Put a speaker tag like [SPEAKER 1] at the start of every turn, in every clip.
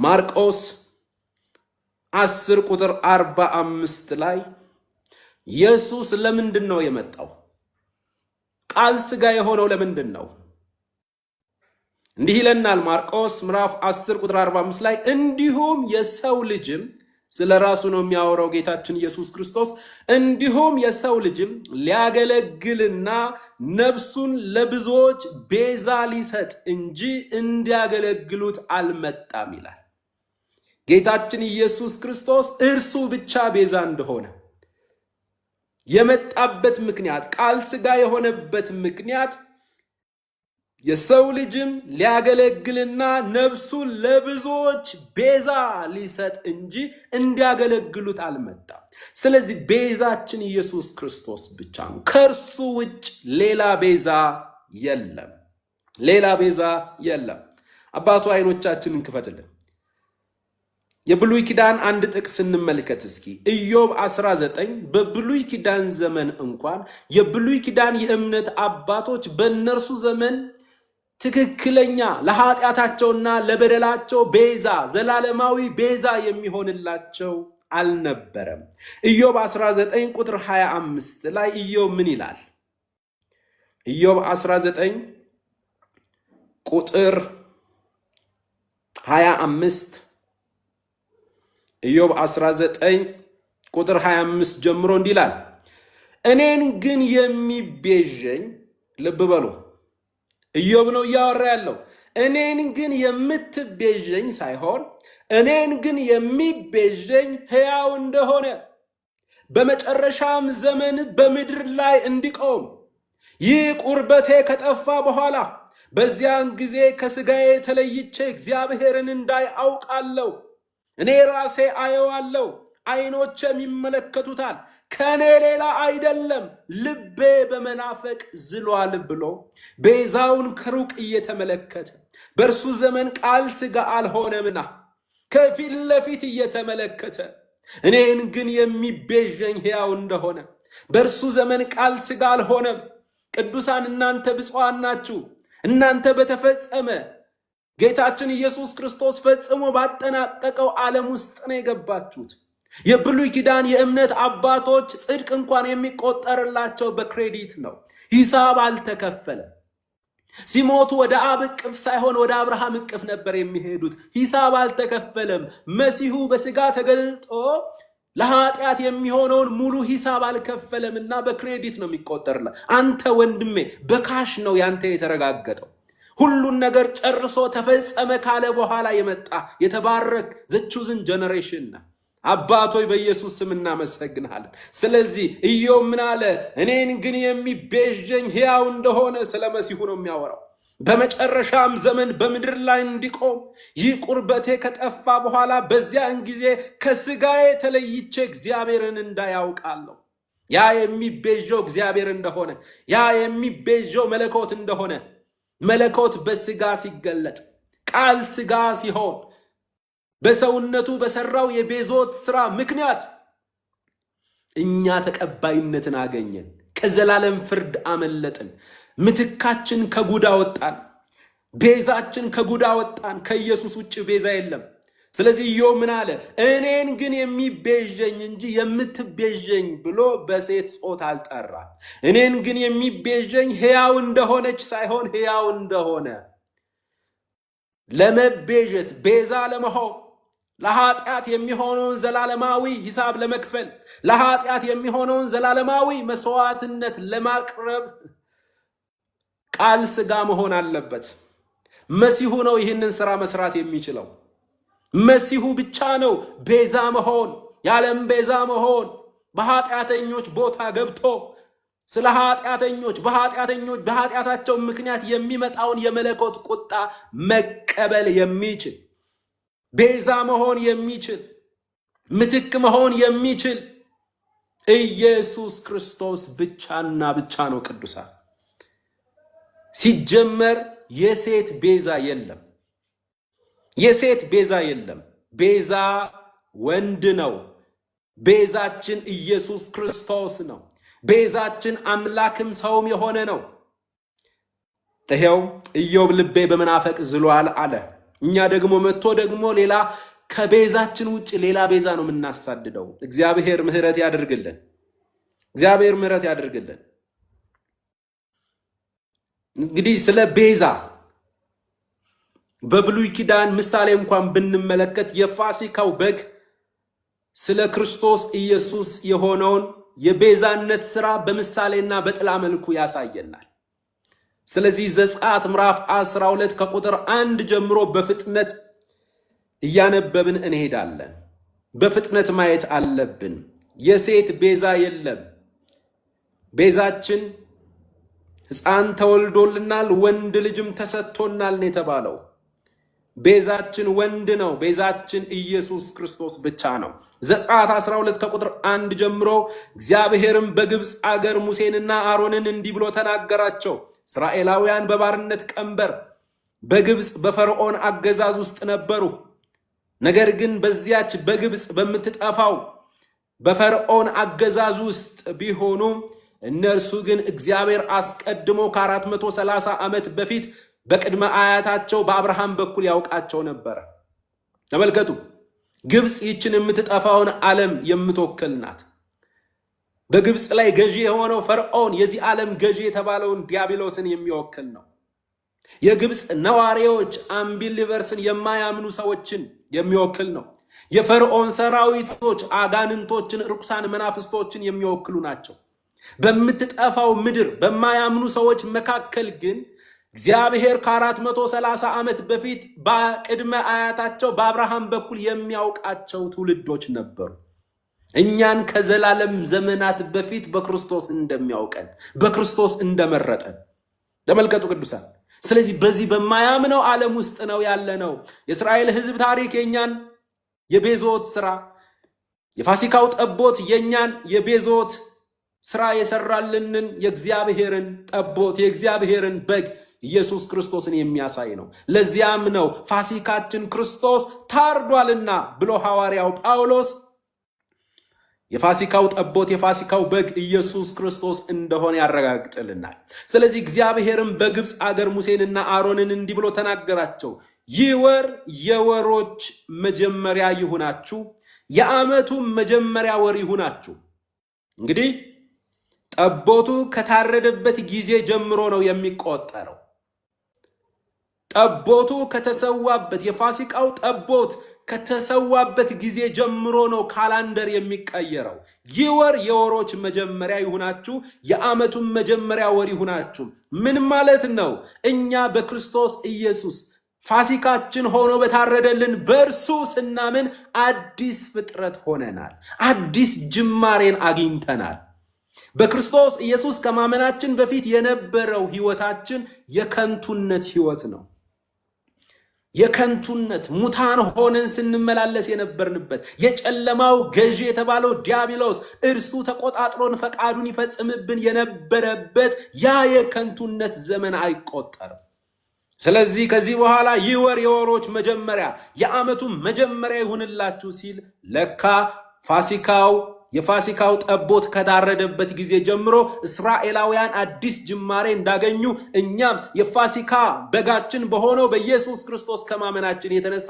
[SPEAKER 1] ማርቆስ 10 ቁጥር 45 ላይ ኢየሱስ ለምንድን ነው የመጣው? ቃል ሥጋ የሆነው ለምንድን ነው? እንዲህ ይለናል ማርቆስ ምዕራፍ 10 ቁጥር 45 ላይ እንዲሁም የሰው ልጅም ስለ ራሱ ነው የሚያወራው ጌታችን ኢየሱስ ክርስቶስ። እንዲሁም የሰው ልጅም ሊያገለግልና ነፍሱን ለብዙዎች ቤዛ ሊሰጥ እንጂ እንዲያገለግሉት አልመጣም ይላል። ጌታችን ኢየሱስ ክርስቶስ እርሱ ብቻ ቤዛ እንደሆነ የመጣበት ምክንያት፣ ቃል ሥጋ የሆነበት ምክንያት የሰው ልጅም ሊያገለግልና ነፍሱን ለብዙዎች ቤዛ ሊሰጥ እንጂ እንዲያገለግሉት አልመጣም። ስለዚህ ቤዛችን ኢየሱስ ክርስቶስ ብቻ ነው። ከእርሱ ውጭ ሌላ ቤዛ የለም። ሌላ ቤዛ የለም። አባቱ አይኖቻችንን ክፈትልን። የብሉይ ኪዳን አንድ ጥቅስ እንመልከት እስኪ። ኢዮብ 19 በብሉይ ኪዳን ዘመን እንኳን የብሉይ ኪዳን የእምነት አባቶች በእነርሱ ዘመን ትክክለኛ ለኃጢአታቸውና ለበደላቸው ቤዛ ዘላለማዊ ቤዛ የሚሆንላቸው አልነበረም። ኢዮብ 19 ቁጥር 25 ላይ ኢዮብ ምን ይላል? ኢዮብ 19 ቁጥር 25 ኢዮብ 19 ቁጥር 25 ጀምሮ እንዲህ ይላል፣ እኔን ግን የሚቤዠኝ፣ ልብ በሉ ኢዮብ ነው እያወራ ያለው። እኔን ግን የምትቤዠኝ ሳይሆን እኔን ግን የሚቤዠኝ ሕያው እንደሆነ በመጨረሻም ዘመን በምድር ላይ እንዲቆም ይህ ቁርበቴ ከጠፋ በኋላ በዚያን ጊዜ ከሥጋዬ ተለይቼ እግዚአብሔርን እንዳይ አውቃለሁ። እኔ ራሴ አየዋለሁ፣ ዓይኖቼም ይመለከቱታል፣ ከኔ ሌላ አይደለም፣ ልቤ በመናፈቅ ዝሏል ብሎ ቤዛውን ከሩቅ እየተመለከተ በእርሱ ዘመን ቃል ሥጋ አልሆነምና ከፊት ለፊት እየተመለከተ እኔን ግን የሚቤዠኝ ሕያው እንደሆነ በእርሱ ዘመን ቃል ሥጋ አልሆነም። ቅዱሳን እናንተ ብፁዓን ናችሁ። እናንተ በተፈጸመ ጌታችን ኢየሱስ ክርስቶስ ፈጽሞ ባጠናቀቀው ዓለም ውስጥ ነው የገባችሁት። የብሉይ ኪዳን የእምነት አባቶች ጽድቅ እንኳን የሚቆጠርላቸው በክሬዲት ነው። ሂሳብ አልተከፈለም። ሲሞቱ ወደ አብ እቅፍ ሳይሆን ወደ አብርሃም እቅፍ ነበር የሚሄዱት። ሂሳብ አልተከፈለም። መሲሁ በሥጋ ተገልጦ ለኃጢአት የሚሆነውን ሙሉ ሂሳብ አልከፈለምና በክሬዲት ነው የሚቆጠርላ። አንተ ወንድሜ በካሽ ነው ያንተ የተረጋገጠው። ሁሉን ነገር ጨርሶ ተፈጸመ ካለ በኋላ የመጣ የተባረክ ዘቹዝን ጀነሬሽን ነው። አባቶይ በኢየሱስ ስም እናመሰግናለን። ስለዚህ ኢዮብ ምን አለ? እኔን ግን የሚቤዠኝ ሕያው እንደሆነ ስለ መሲሁ ነው የሚያወራው። በመጨረሻም ዘመን በምድር ላይ እንዲቆም ይህ ቁርበቴ ከጠፋ በኋላ በዚያን ጊዜ ከሥጋዬ ተለይቼ እግዚአብሔርን እንዳያውቃለሁ። ያ የሚቤዠው እግዚአብሔር እንደሆነ፣ ያ የሚቤዠው መለኮት እንደሆነ፣ መለኮት በሥጋ ሲገለጥ ቃል ሥጋ ሲሆን በሰውነቱ በሰራው የቤዞት ሥራ ምክንያት እኛ ተቀባይነትን አገኘን። ከዘላለም ፍርድ አመለጥን። ምትካችን ከጉዳ ወጣን። ቤዛችን ከጉዳ ወጣን። ከኢየሱስ ውጭ ቤዛ የለም። ስለዚህ ኢዮብ ምን አለ? እኔን ግን የሚቤዠኝ እንጂ የምትቤዠኝ ብሎ በሴት ጾታ አልጠራ። እኔን ግን የሚቤዠኝ ሕያው እንደሆነች ሳይሆን ሕያው እንደሆነ ለመቤዠት ቤዛ ለመሆን ለኃጢአት የሚሆነውን ዘላለማዊ ሂሳብ ለመክፈል ለኃጢአት የሚሆነውን ዘላለማዊ መስዋዕትነት ለማቅረብ ቃል ሥጋ መሆን አለበት። መሲሁ ነው ይህንን ሥራ መስራት የሚችለው። መሲሁ ብቻ ነው ቤዛ መሆን፣ የዓለም ቤዛ መሆን፣ በኃጢአተኞች ቦታ ገብቶ ስለ ኃጢአተኞች በኃጢአታቸው ምክንያት የሚመጣውን የመለኮት ቁጣ መቀበል የሚችል ቤዛ መሆን የሚችል ምትክ መሆን የሚችል ኢየሱስ ክርስቶስ ብቻና ብቻ ነው። ቅዱሳን ሲጀመር የሴት ቤዛ የለም። የሴት ቤዛ የለም። ቤዛ ወንድ ነው። ቤዛችን ኢየሱስ ክርስቶስ ነው። ቤዛችን አምላክም ሰውም የሆነ ነው። ይሄው ኢዮብ ልቤ በመናፈቅ ዝሏል አለ። እኛ ደግሞ መጥቶ ደግሞ ሌላ ከቤዛችን ውጭ ሌላ ቤዛ ነው የምናሳድደው። እግዚአብሔር ምህረት ያድርግልን። እግዚአብሔር ምህረት ያድርግልን። እንግዲህ ስለ ቤዛ በብሉይ ኪዳን ምሳሌ እንኳን ብንመለከት የፋሲካው በግ ስለ ክርስቶስ ኢየሱስ የሆነውን የቤዛነት ሥራ በምሳሌና በጥላ መልኩ ያሳየናል። ስለዚህ ዘጸአት ምዕራፍ 12 ከቁጥር 1 ጀምሮ በፍጥነት እያነበብን እንሄዳለን። በፍጥነት ማየት አለብን። የሴት ቤዛ የለም። ቤዛችን ሕፃን ተወልዶልናል፣ ወንድ ልጅም ተሰጥቶናል ነው የተባለው። ቤዛችን ወንድ ነው። ቤዛችን ኢየሱስ ክርስቶስ ብቻ ነው። ዘጸአት 12 ከቁጥር 1 ጀምሮ እግዚአብሔርም በግብፅ አገር ሙሴንና አሮንን እንዲህ ብሎ ተናገራቸው። እስራኤላውያን በባርነት ቀንበር በግብፅ በፈርዖን አገዛዝ ውስጥ ነበሩ። ነገር ግን በዚያች በግብፅ በምትጠፋው በፈርዖን አገዛዝ ውስጥ ቢሆኑ እነርሱ ግን እግዚአብሔር አስቀድሞ ከ430 ዓመት በፊት በቅድመ አያታቸው በአብርሃም በኩል ያውቃቸው ነበር። ተመልከቱ፣ ግብፅ ይችን የምትጠፋውን ዓለም የምትወክል ናት። በግብፅ ላይ ገዢ የሆነው ፈርዖን የዚህ ዓለም ገዢ የተባለውን ዲያብሎስን የሚወክል ነው። የግብፅ ነዋሪዎች አምቢሊቨርስን የማያምኑ ሰዎችን የሚወክል ነው። የፈርዖን ሰራዊቶች አጋንንቶችን፣ ርኩሳን መናፍስቶችን የሚወክሉ ናቸው። በምትጠፋው ምድር በማያምኑ ሰዎች መካከል ግን እግዚአብሔር ከ430 ዓመት በፊት በቅድመ አያታቸው በአብርሃም በኩል የሚያውቃቸው ትውልዶች ነበሩ። እኛን ከዘላለም ዘመናት በፊት በክርስቶስ እንደሚያውቀን፣ በክርስቶስ እንደመረጠን ተመልከቱ ቅዱሳን። ስለዚህ በዚህ በማያምነው ዓለም ውስጥ ነው ያለነው። የእስራኤል ሕዝብ ታሪክ የኛን የቤዞት ሥራ፣ የፋሲካው ጠቦት የኛን የቤዞት ሥራ የሰራልንን የእግዚአብሔርን ጠቦት የእግዚአብሔርን በግ ኢየሱስ ክርስቶስን የሚያሳይ ነው። ለዚያም ነው ፋሲካችን ክርስቶስ ታርዷልና ብሎ ሐዋርያው ጳውሎስ የፋሲካው ጠቦት የፋሲካው በግ ኢየሱስ ክርስቶስ እንደሆነ ያረጋግጥልናል። ስለዚህ እግዚአብሔርም በግብፅ አገር ሙሴንና አሮንን እንዲህ ብሎ ተናገራቸው። ይህ ወር የወሮች መጀመሪያ ይሁናችሁ፣ የዓመቱም መጀመሪያ ወር ይሁናችሁ። እንግዲህ ጠቦቱ ከታረደበት ጊዜ ጀምሮ ነው የሚቆጠረው። ጠቦቱ ከተሰዋበት የፋሲካው ጠቦት ከተሰዋበት ጊዜ ጀምሮ ነው ካላንደር የሚቀየረው። ይህ ወር የወሮች መጀመሪያ ይሁናችሁ፣ የዓመቱም መጀመሪያ ወር ይሁናችሁ። ምን ማለት ነው? እኛ በክርስቶስ ኢየሱስ ፋሲካችን ሆኖ በታረደልን በእርሱ ስናምን አዲስ ፍጥረት ሆነናል። አዲስ ጅማሬን አግኝተናል። በክርስቶስ ኢየሱስ ከማመናችን በፊት የነበረው ሕይወታችን የከንቱነት ሕይወት ነው። የከንቱነት ሙታን ሆነን ስንመላለስ የነበርንበት የጨለማው ገዢ የተባለው ዲያብሎስ እርሱ ተቆጣጥሮን ፈቃዱን ይፈጽምብን የነበረበት ያ የከንቱነት ዘመን አይቆጠርም። ስለዚህ ከዚህ በኋላ ይህ ወር የወሮች መጀመሪያ የዓመቱ መጀመሪያ ይሁንላችሁ ሲል ለካ የፋሲካው ጠቦት ከታረደበት ጊዜ ጀምሮ እስራኤላውያን አዲስ ጅማሬ እንዳገኙ እኛም የፋሲካ በጋችን በሆነው በኢየሱስ ክርስቶስ ከማመናችን የተነሳ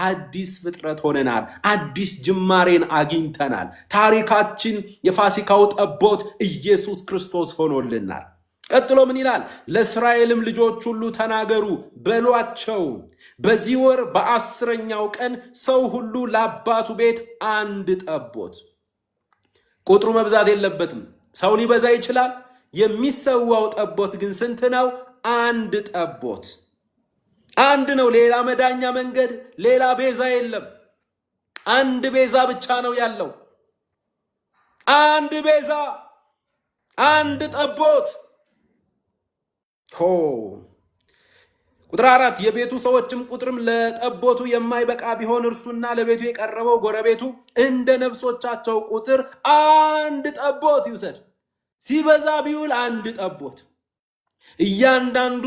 [SPEAKER 1] አዲስ ፍጥረት ሆነናል። አዲስ ጅማሬን አግኝተናል። ታሪካችን የፋሲካው ጠቦት ኢየሱስ ክርስቶስ ሆኖልናል። ቀጥሎ ምን ይላል? ለእስራኤልም ልጆች ሁሉ ተናገሩ በሏቸው፣ በዚህ ወር በ10ኛው ቀን ሰው ሁሉ ለአባቱ ቤት አንድ ጠቦት። ቁጥሩ መብዛት የለበትም። ሰው ሊበዛ ይችላል። የሚሰዋው ጠቦት ግን ስንት ነው? አንድ ጠቦት አንድ ነው። ሌላ መዳኛ መንገድ፣ ሌላ ቤዛ የለም። አንድ ቤዛ ብቻ ነው ያለው። አንድ ቤዛ፣ አንድ ጠቦት። ቁጥር 4 የቤቱ ሰዎችም ቁጥርም ለጠቦቱ የማይበቃ ቢሆን እርሱና ለቤቱ የቀረበው ጎረቤቱ እንደ ነፍሶቻቸው ቁጥር አንድ ጠቦት ይውሰድ። ሲበዛ ቢውል አንድ ጠቦት፣ እያንዳንዱ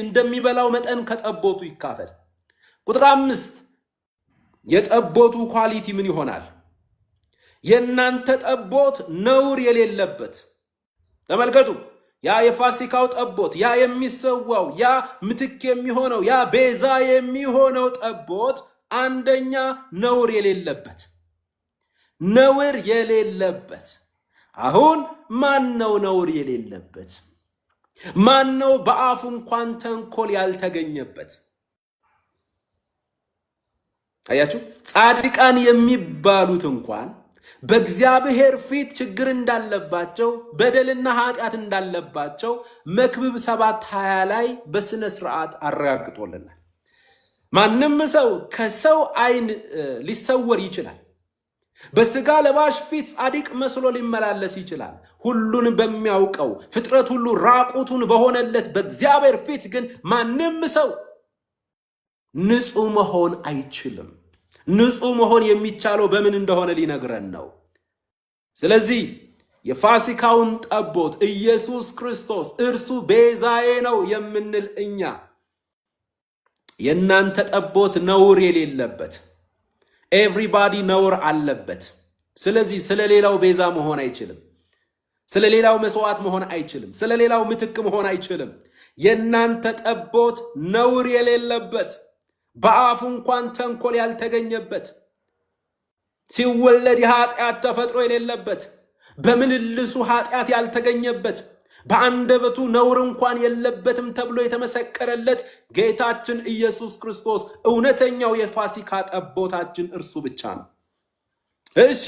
[SPEAKER 1] እንደሚበላው መጠን ከጠቦቱ ይካፈል። ቁጥር 5 የጠቦቱ ኳሊቲ ምን ይሆናል? የእናንተ ጠቦት ነውር የሌለበት። ተመልከቱ፣ ያ የፋሲካው ጠቦት፣ ያ የሚሰዋው፣ ያ ምትክ የሚሆነው፣ ያ ቤዛ የሚሆነው ጠቦት አንደኛ ነውር የሌለበት ነውር የሌለበት። አሁን ማን ነው ነውር የሌለበት? ማን ነው በአፉ እንኳን ተንኮል ያልተገኘበት? አያችሁ፣ ጻድቃን የሚባሉት እንኳን በእግዚአብሔር ፊት ችግር እንዳለባቸው በደልና ኃጢአት እንዳለባቸው መክብብ 7:20 ላይ በስነ ስርዓት አረጋግጦልናል። ማንም ሰው ከሰው አይን ሊሰወር ይችላል። በስጋ ለባሽ ፊት ጻድቅ መስሎ ሊመላለስ ይችላል። ሁሉን በሚያውቀው ፍጥረት ሁሉ ራቁቱን በሆነለት በእግዚአብሔር ፊት ግን ማንም ሰው ንጹህ መሆን አይችልም። ንጹህ መሆን የሚቻለው በምን እንደሆነ ሊነግረን ነው። ስለዚህ የፋሲካውን ጠቦት ኢየሱስ ክርስቶስ እርሱ ቤዛዬ ነው የምንል እኛ የናንተ ጠቦት ነውር የሌለበት፣ ኤቭሪባዲ ነውር አለበት። ስለዚህ ስለሌላው ቤዛ መሆን አይችልም። ስለሌላው መስዋዕት መሆን አይችልም። ስለሌላው ምትክ መሆን አይችልም። የናንተ ጠቦት ነውር የሌለበት፣ በአፉ እንኳን ተንኮል ያልተገኘበት፣ ሲወለድ የኃጢአት ተፈጥሮ የሌለበት፣ በምልልሱ ኃጢአት ያልተገኘበት፣ በአንደበቱ ነውር እንኳን የለበትም ተብሎ የተመሰከረለት ጌታችን ኢየሱስ ክርስቶስ እውነተኛው የፋሲካ ጠቦታችን እርሱ ብቻ ነው። እሺ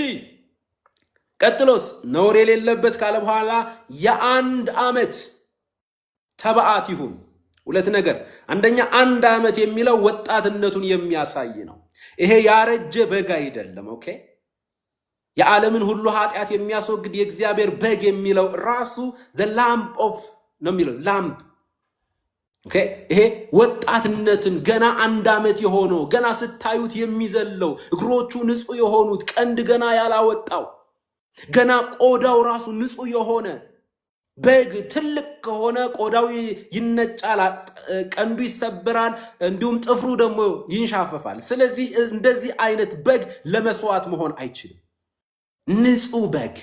[SPEAKER 1] ቀጥሎስ ነውር የሌለበት ካለ በኋላ የአንድ ዓመት ተባዓት ይሁን። ሁለት ነገር፣ አንደኛ አንድ ዓመት የሚለው ወጣትነቱን የሚያሳይ ነው። ይሄ ያረጀ በግ አይደለም። ኦኬ፣ የዓለምን ሁሉ ኃጢአት የሚያስወግድ የእግዚአብሔር በግ የሚለው ራሱ the lamb of ነው የሚለው lamb። ኦኬ፣ ይሄ ወጣትነትን ገና አንድ ዓመት የሆነው ገና ስታዩት የሚዘለው እግሮቹ ንጹህ የሆኑት ቀንድ ገና ያላወጣው ገና ቆዳው ራሱ ንጹህ የሆነ በግ ትልቅ ከሆነ ቆዳው ይነጫል፣ ቀንዱ ይሰበራል፣ እንዲሁም ጥፍሩ ደግሞ ይንሻፈፋል። ስለዚህ እንደዚህ አይነት በግ ለመስዋዕት መሆን አይችልም። ንጹህ በግ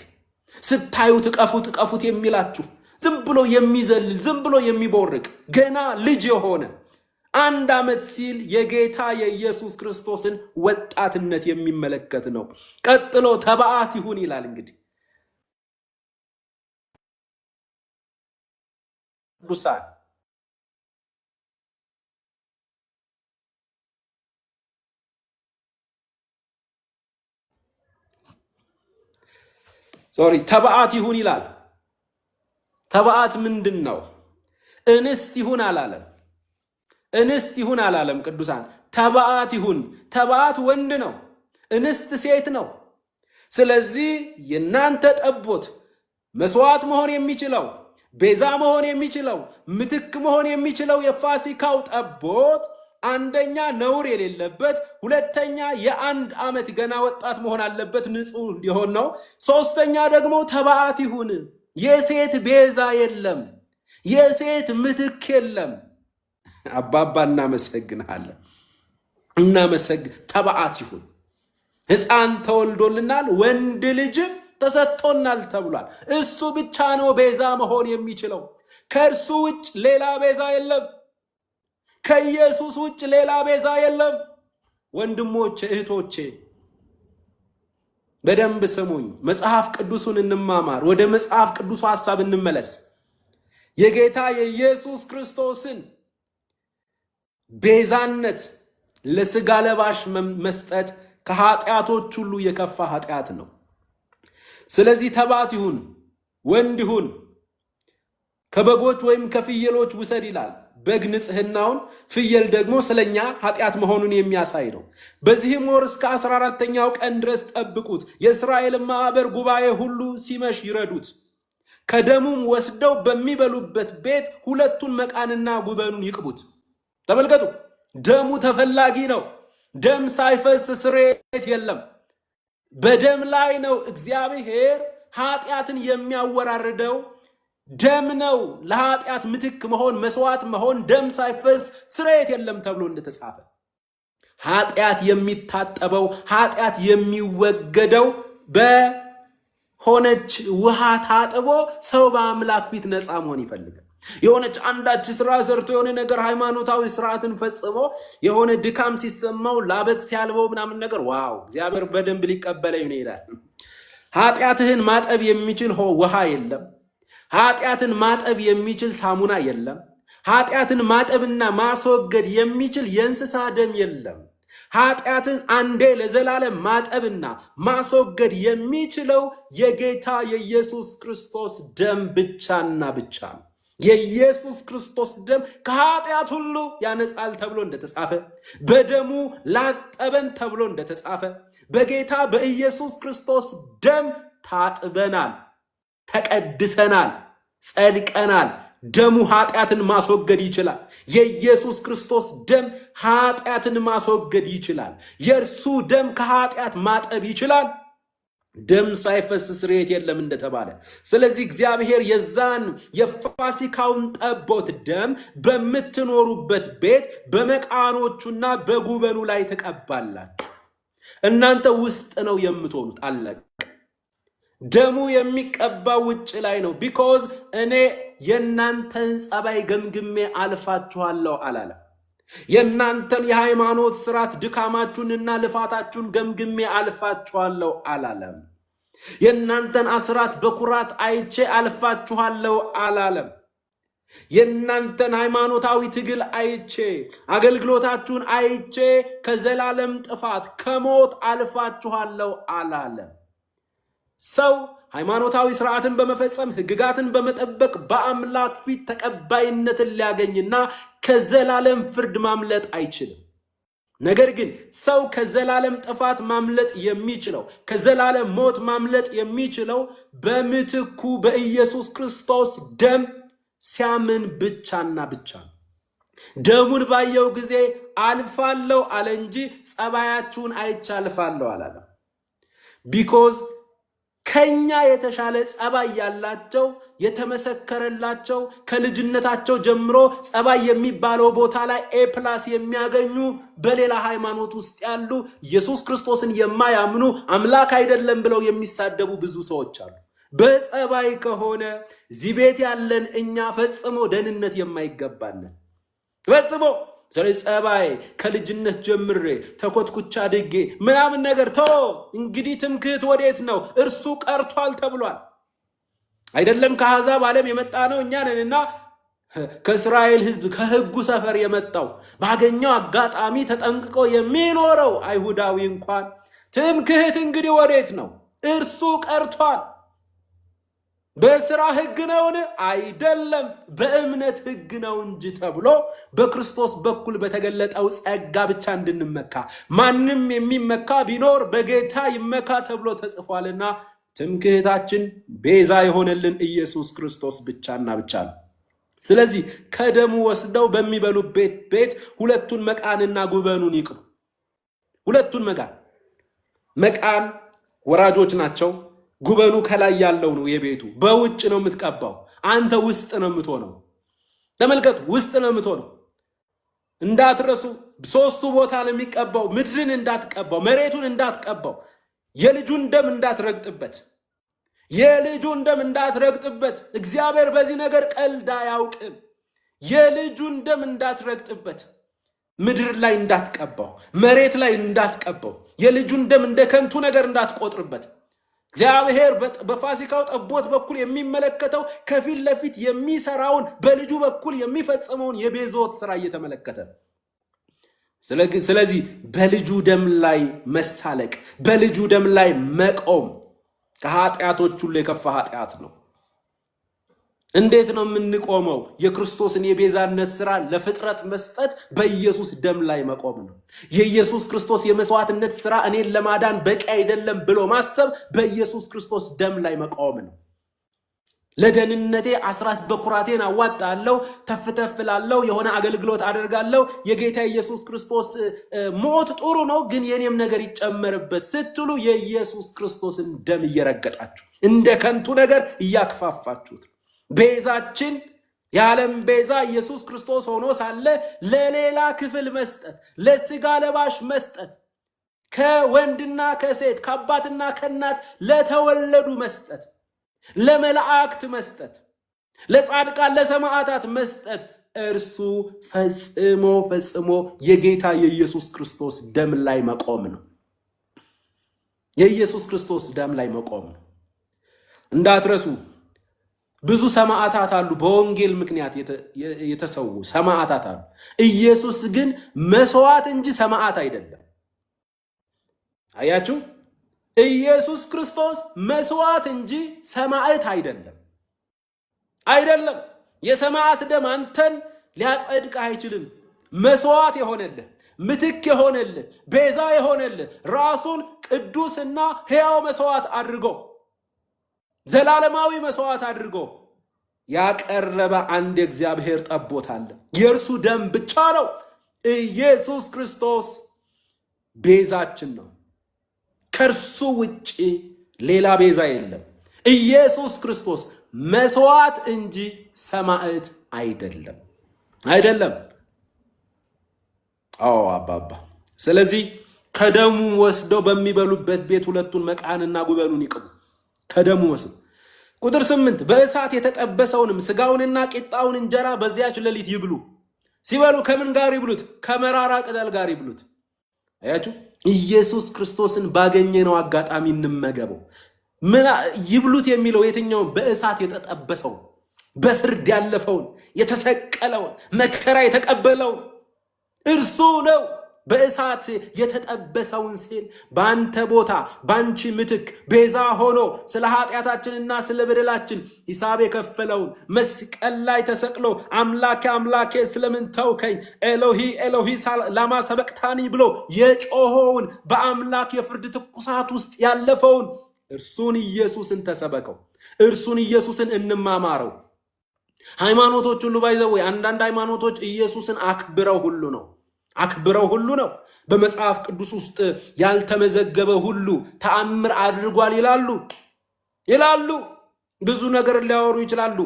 [SPEAKER 1] ስታዩት እቀፉት የሚላችሁ ዝም ብሎ የሚዘልል ዝም ብሎ የሚቦርቅ ገና ልጅ የሆነ አንድ ዓመት ሲል የጌታ የኢየሱስ ክርስቶስን ወጣትነት የሚመለከት ነው። ቀጥሎ ተባዓት ይሁን ይላል። እንግዲህ ቅዱሳን ተባዓት ይሁን ይላል። ተባዓት ምንድን ነው? እንስት ይሁን አላለም። እንስት ይሁን አላለም። ቅዱሳን ተባዓት ይሁን። ተባዓት ወንድ ነው፣ እንስት ሴት ነው። ስለዚህ የናንተ ጠቦት መስዋዕት መሆን የሚችለው ቤዛ መሆን የሚችለው ምትክ መሆን የሚችለው የፋሲካው ጠቦት አንደኛ ነውር የሌለበት፣ ሁለተኛ የአንድ ዓመት ገና ወጣት መሆን አለበት፣ ንጹህ እንዲሆን ነው። ሶስተኛ ደግሞ ተባዓት ይሁን። የሴት ቤዛ የለም፣ የሴት ምትክ የለም። አባባ እናመሰግናለን፣ ተባዓት ይሁን። ሕፃን ተወልዶልናል፣ ወንድ ልጅም ተሰጥቶናል ተብሏል። እሱ ብቻ ነው ቤዛ መሆን የሚችለው። ከእርሱ ውጭ ሌላ ቤዛ የለም። ከኢየሱስ ውጭ ሌላ ቤዛ የለም። ወንድሞቼ እህቶቼ በደንብ ስሙኝ። መጽሐፍ ቅዱሱን እንማማር። ወደ መጽሐፍ ቅዱሱ ሐሳብ እንመለስ። የጌታ የኢየሱስ ክርስቶስን ቤዛነት ለስጋ ለባሽ መስጠት ከኃጢአቶች ሁሉ የከፋ ኃጢአት ነው። ስለዚህ ተባት ይሁን፣ ወንድ ይሁን፣ ከበጎች ወይም ከፍየሎች ውሰድ ይላል። በግ ንጽህናውን፣ ፍየል ደግሞ ስለኛ ኃጢአት መሆኑን የሚያሳይ ነው። በዚህም ወር እስከ 14ኛው ቀን ድረስ ጠብቁት። የእስራኤል ማህበር ጉባኤ ሁሉ ሲመሽ ይረዱት። ከደሙም ወስደው በሚበሉበት ቤት ሁለቱን መቃንና ጉበኑን ይቅቡት። ተመልከቱ፣ ደሙ ተፈላጊ ነው። ደም ሳይፈስ ስርየት የለም። በደም ላይ ነው እግዚአብሔር ኃጢአትን የሚያወራርደው። ደም ነው ለኃጢአት ምትክ መሆን መስዋዕት መሆን። ደም ሳይፈስ ስርየት የለም ተብሎ እንደተጻፈ ኃጢአት የሚታጠበው ኃጢአት የሚወገደው ሆነች ውሃ ታጥቦ ሰው በአምላክ ፊት ነፃ መሆን ይፈልጋል። የሆነች አንዳች ስራ ሰርቶ የሆነ ነገር ሃይማኖታዊ ስርዓትን ፈጽሞ የሆነ ድካም ሲሰማው ላበት ሲያልበው ምናምን ነገር ዋው እግዚአብሔር በደንብ ሊቀበለኝ ነው ይላል። ኃጢአትህን ማጠብ የሚችል ውሃ የለም። ኃጢአትን ማጠብ የሚችል ሳሙና የለም። ኃጢአትን ማጠብና ማስወገድ የሚችል የእንስሳ ደም የለም። ኃጢአትን አንዴ ለዘላለም ማጠብና ማስወገድ የሚችለው የጌታ የኢየሱስ ክርስቶስ ደም ብቻና ብቻ ነው። የኢየሱስ ክርስቶስ ደም ከኃጢአት ሁሉ ያነጻል ተብሎ እንደተጻፈ፣ በደሙ ላጠበን ተብሎ እንደተጻፈ፣ በጌታ በኢየሱስ ክርስቶስ ደም ታጥበናል፣ ተቀድሰናል፣ ጸድቀናል። ደሙ ኃጢአትን ማስወገድ ይችላል። የኢየሱስ ክርስቶስ ደም ኃጢአትን ማስወገድ ይችላል። የእርሱ ደም ከኃጢአት ማጠብ ይችላል። ደም ሳይፈስ ስርየት የለም እንደተባለ፣ ስለዚህ እግዚአብሔር የዛን የፋሲካውን ጠቦት ደም በምትኖሩበት ቤት በመቃኖቹና በጉበኑ ላይ ተቀባላችሁ። እናንተ ውስጥ ነው የምትሆኑት። አለቀ። ደሙ የሚቀባው ውጭ ላይ ነው። ቢኮዝ እኔ የእናንተን ጸባይ ገምግሜ አልፋችኋለሁ አላለም። የእናንተን የሃይማኖት ስርዓት ድካማችሁንና ልፋታችሁን ገምግሜ አልፋችኋለሁ አላለም። የእናንተን አስራት በኩራት አይቼ አልፋችኋለሁ አላለም። የእናንተን ሃይማኖታዊ ትግል አይቼ አገልግሎታችሁን አይቼ ከዘላለም ጥፋት ከሞት አልፋችኋለሁ አላለም። ሰው ሃይማኖታዊ ስርዓትን በመፈጸም ህግጋትን በመጠበቅ በአምላክ ፊት ተቀባይነትን ሊያገኝና ከዘላለም ፍርድ ማምለጥ አይችልም። ነገር ግን ሰው ከዘላለም ጥፋት ማምለጥ የሚችለው ከዘላለም ሞት ማምለጥ የሚችለው በምትኩ በኢየሱስ ክርስቶስ ደም ሲያምን ብቻና ብቻ ነው። ደሙን ባየው ጊዜ አልፋለሁ አለ እንጂ ጸባያችሁን አይቼ አልፋለሁ አላለም። ቢኮዝ ከኛ የተሻለ ጸባይ ያላቸው የተመሰከረላቸው ከልጅነታቸው ጀምሮ ጸባይ የሚባለው ቦታ ላይ ኤፕላስ የሚያገኙ በሌላ ሃይማኖት ውስጥ ያሉ ኢየሱስ ክርስቶስን የማያምኑ አምላክ አይደለም ብለው የሚሳደቡ ብዙ ሰዎች አሉ። በጸባይ ከሆነ እዚህ ቤት ያለን እኛ ፈጽሞ ደህንነት የማይገባን ፈጽሞ። ስለዚህ ጸባይ ከልጅነት ጀምሬ ተኮትኩቻ አድጌ ምናምን ነገር እንግዲህ ትምክህት ወዴት ነው? እርሱ ቀርቷል ተብሏል አይደለም? ከአሕዛብ ዓለም የመጣ ነው እኛ ነንና ከእስራኤል ሕዝብ ከሕጉ ሰፈር የመጣው ባገኘው አጋጣሚ ተጠንቅቆ የሚኖረው አይሁዳዊ እንኳን ትምክህት እንግዲህ ወዴት ነው? እርሱ ቀርቷል። በሥራ ሕግ ነውን? አይደለም፣ በእምነት ሕግ ነው እንጂ ተብሎ በክርስቶስ በኩል በተገለጠው ጸጋ ብቻ እንድንመካ ማንም የሚመካ ቢኖር በጌታ ይመካ ተብሎ ተጽፏልና ትምክህታችን ቤዛ የሆነልን ኢየሱስ ክርስቶስ ብቻና ብቻ ነው። ስለዚህ ከደሙ ወስደው በሚበሉበት ቤት ሁለቱን መቃንና ጉበኑን ይቅሩ። ሁለቱን መቃን ወራጆች ናቸው። ጉበኑ ከላይ ያለው ነው የቤቱ። በውጭ ነው የምትቀባው። አንተ ውስጥ ነው የምትሆነው። ተመልከቱ፣ ውስጥ ነው የምትሆነው። እንዳትረሱ። ሶስቱ ቦታ ነው የሚቀባው። ምድርን እንዳትቀባው፣ መሬቱን እንዳትቀባው፣ የልጁን ደም እንዳትረግጥበት፣ የልጁን ደም እንዳትረግጥበት። እግዚአብሔር በዚህ ነገር ቀልድ አያውቅም። የልጁን ደም እንዳትረግጥበት፣ ምድር ላይ እንዳትቀባው፣ መሬት ላይ እንዳትቀባው፣ የልጁን ደም እንደ ከንቱ ነገር እንዳትቆጥርበት። እግዚአብሔር በፋሲካው ጠቦት በኩል የሚመለከተው ከፊት ለፊት የሚሰራውን በልጁ በኩል የሚፈጽመውን የቤዛዎት ስራ እየተመለከተ፣ ስለዚህ በልጁ ደም ላይ መሳለቅ፣ በልጁ ደም ላይ መቆም ከኃጢአቶች ሁሉ የከፋ ኃጢአት ነው። እንዴት ነው የምንቆመው? የክርስቶስን የቤዛነት ስራ ለፍጥረት መስጠት በኢየሱስ ደም ላይ መቆም ነው። የኢየሱስ ክርስቶስ የመስዋዕትነት ስራ እኔን ለማዳን በቂ አይደለም ብሎ ማሰብ በኢየሱስ ክርስቶስ ደም ላይ መቆም ነው። ለደህንነቴ አስራት በኩራቴን አዋጣለሁ፣ ተፍተፍላለሁ፣ የሆነ አገልግሎት አደርጋለሁ። የጌታ ኢየሱስ ክርስቶስ ሞት ጥሩ ነው፣ ግን የኔም ነገር ይጨመርበት ስትሉ የኢየሱስ ክርስቶስን ደም እየረገጣችሁ እንደ ከንቱ ነገር እያክፋፋችሁት፣ ቤዛችን የዓለም ቤዛ ኢየሱስ ክርስቶስ ሆኖ ሳለ ለሌላ ክፍል መስጠት፣ ለስጋ ለባሽ መስጠት፣ ከወንድና ከሴት ከአባትና ከእናት ለተወለዱ መስጠት፣ ለመላእክት መስጠት፣ ለጻድቃን ለሰማዕታት መስጠት እርሱ ፈጽሞ ፈጽሞ የጌታ የኢየሱስ ክርስቶስ ደም ላይ መቆም ነው። የኢየሱስ ክርስቶስ ደም ላይ መቆም ነው። እንዳትረሱ ብዙ ሰማዕታት አሉ፣ በወንጌል ምክንያት የተሰዉ ሰማዕታት አሉ። ኢየሱስ ግን መስዋዕት እንጂ ሰማዕት አይደለም። አያችሁ፣ ኢየሱስ ክርስቶስ መስዋዕት እንጂ ሰማዕት አይደለም። አይደለም። የሰማዕት ደም አንተን ሊያጸድቅ አይችልም። መስዋዕት የሆነልህ፣ ምትክ የሆነልህ፣ ቤዛ የሆነልህ ራሱን ቅዱስና ሕያው መስዋዕት አድርጎ ዘላለማዊ መስዋዕት አድርጎ ያቀረበ አንድ የእግዚአብሔር ጠቦት አለ። የእርሱ ደም ብቻ ነው። ኢየሱስ ክርስቶስ ቤዛችን ነው። ከእርሱ ውጪ ሌላ ቤዛ የለም። ኢየሱስ ክርስቶስ መስዋዕት እንጂ ሰማዕት አይደለም። አይደለም። አዎ አባባ። ስለዚህ ከደሙ ወስደው በሚበሉበት ቤት ሁለቱን መቃንና ጉበኑን ይቅቡ። ከደሙ ወስዶ ቁጥር 8 በእሳት የተጠበሰውንም ስጋውንና ቂጣውን እንጀራ በዚያች ሌሊት ይብሉ። ሲበሉ ከምን ጋር ይብሉት? ከመራራ ቅጠል ጋር ይብሉት። አያችሁ፣ ኢየሱስ ክርስቶስን ባገኘነው አጋጣሚ እንመገበው። ምን ይብሉት የሚለው የትኛውን? በእሳት የተጠበሰውን፣ በፍርድ ያለፈውን፣ የተሰቀለውን፣ መከራ የተቀበለውን እርሱ ነው። በእሳት የተጠበሰውን ሲል በአንተ ቦታ በአንቺ ምትክ ቤዛ ሆኖ ስለ ኃጢአታችንና ስለ በደላችን ሂሳብ የከፈለውን መስቀል ላይ ተሰቅሎ አምላኬ አምላኬ ስለምን ተውከኝ ኤሎሂ ኤሎሂ ላማ ሰበቅታኒ ብሎ የጮኸውን በአምላክ የፍርድ ትኩሳት ውስጥ ያለፈውን እርሱን ኢየሱስን ተሰበከው። እርሱን ኢየሱስን እንማማረው። ሃይማኖቶች ሁሉ ባይዘው አንዳንድ ሃይማኖቶች ኢየሱስን አክብረው ሁሉ ነው። በመጽሐፍ ቅዱስ ውስጥ ያልተመዘገበ ሁሉ ተአምር አድርጓል ይላሉ። ብዙ ነገር ሊያወሩ ይችላሉ።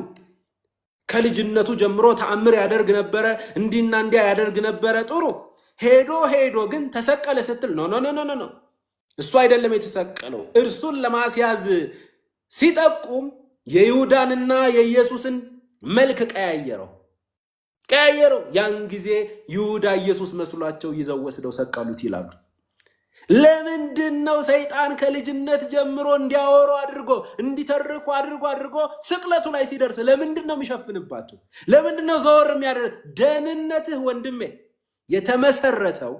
[SPEAKER 1] ከልጅነቱ ጀምሮ ተአምር ያደርግ ነበረ፣ እንዲና እንዲያ ያደርግ ነበረ። ጥሩ ሄዶ ግን ተሰቀለ ስትል ኖ እሱ አይደለም የተሰቀለው። እርሱን ለማስያዝ ሲጠቁም የይሁዳንና የኢየሱስን መልክ ቀያየረው። ያን ጊዜ ይሁዳ ኢየሱስ መስሏቸው ይዘው ወስደው ሰቀሉት ይላሉ። ለምንድነው ሰይጣን ከልጅነት ጀምሮ እንዲያወሩ አድርጎ እንዲተርኩ አድርጎ ስቅለቱ ላይ ሲደርስ ለምንድነው የሚሸፍንባቸው? ለምንድነው ዘወር የሚያደርግ? ደህንነትህ ወንድሜ የተመሰረተው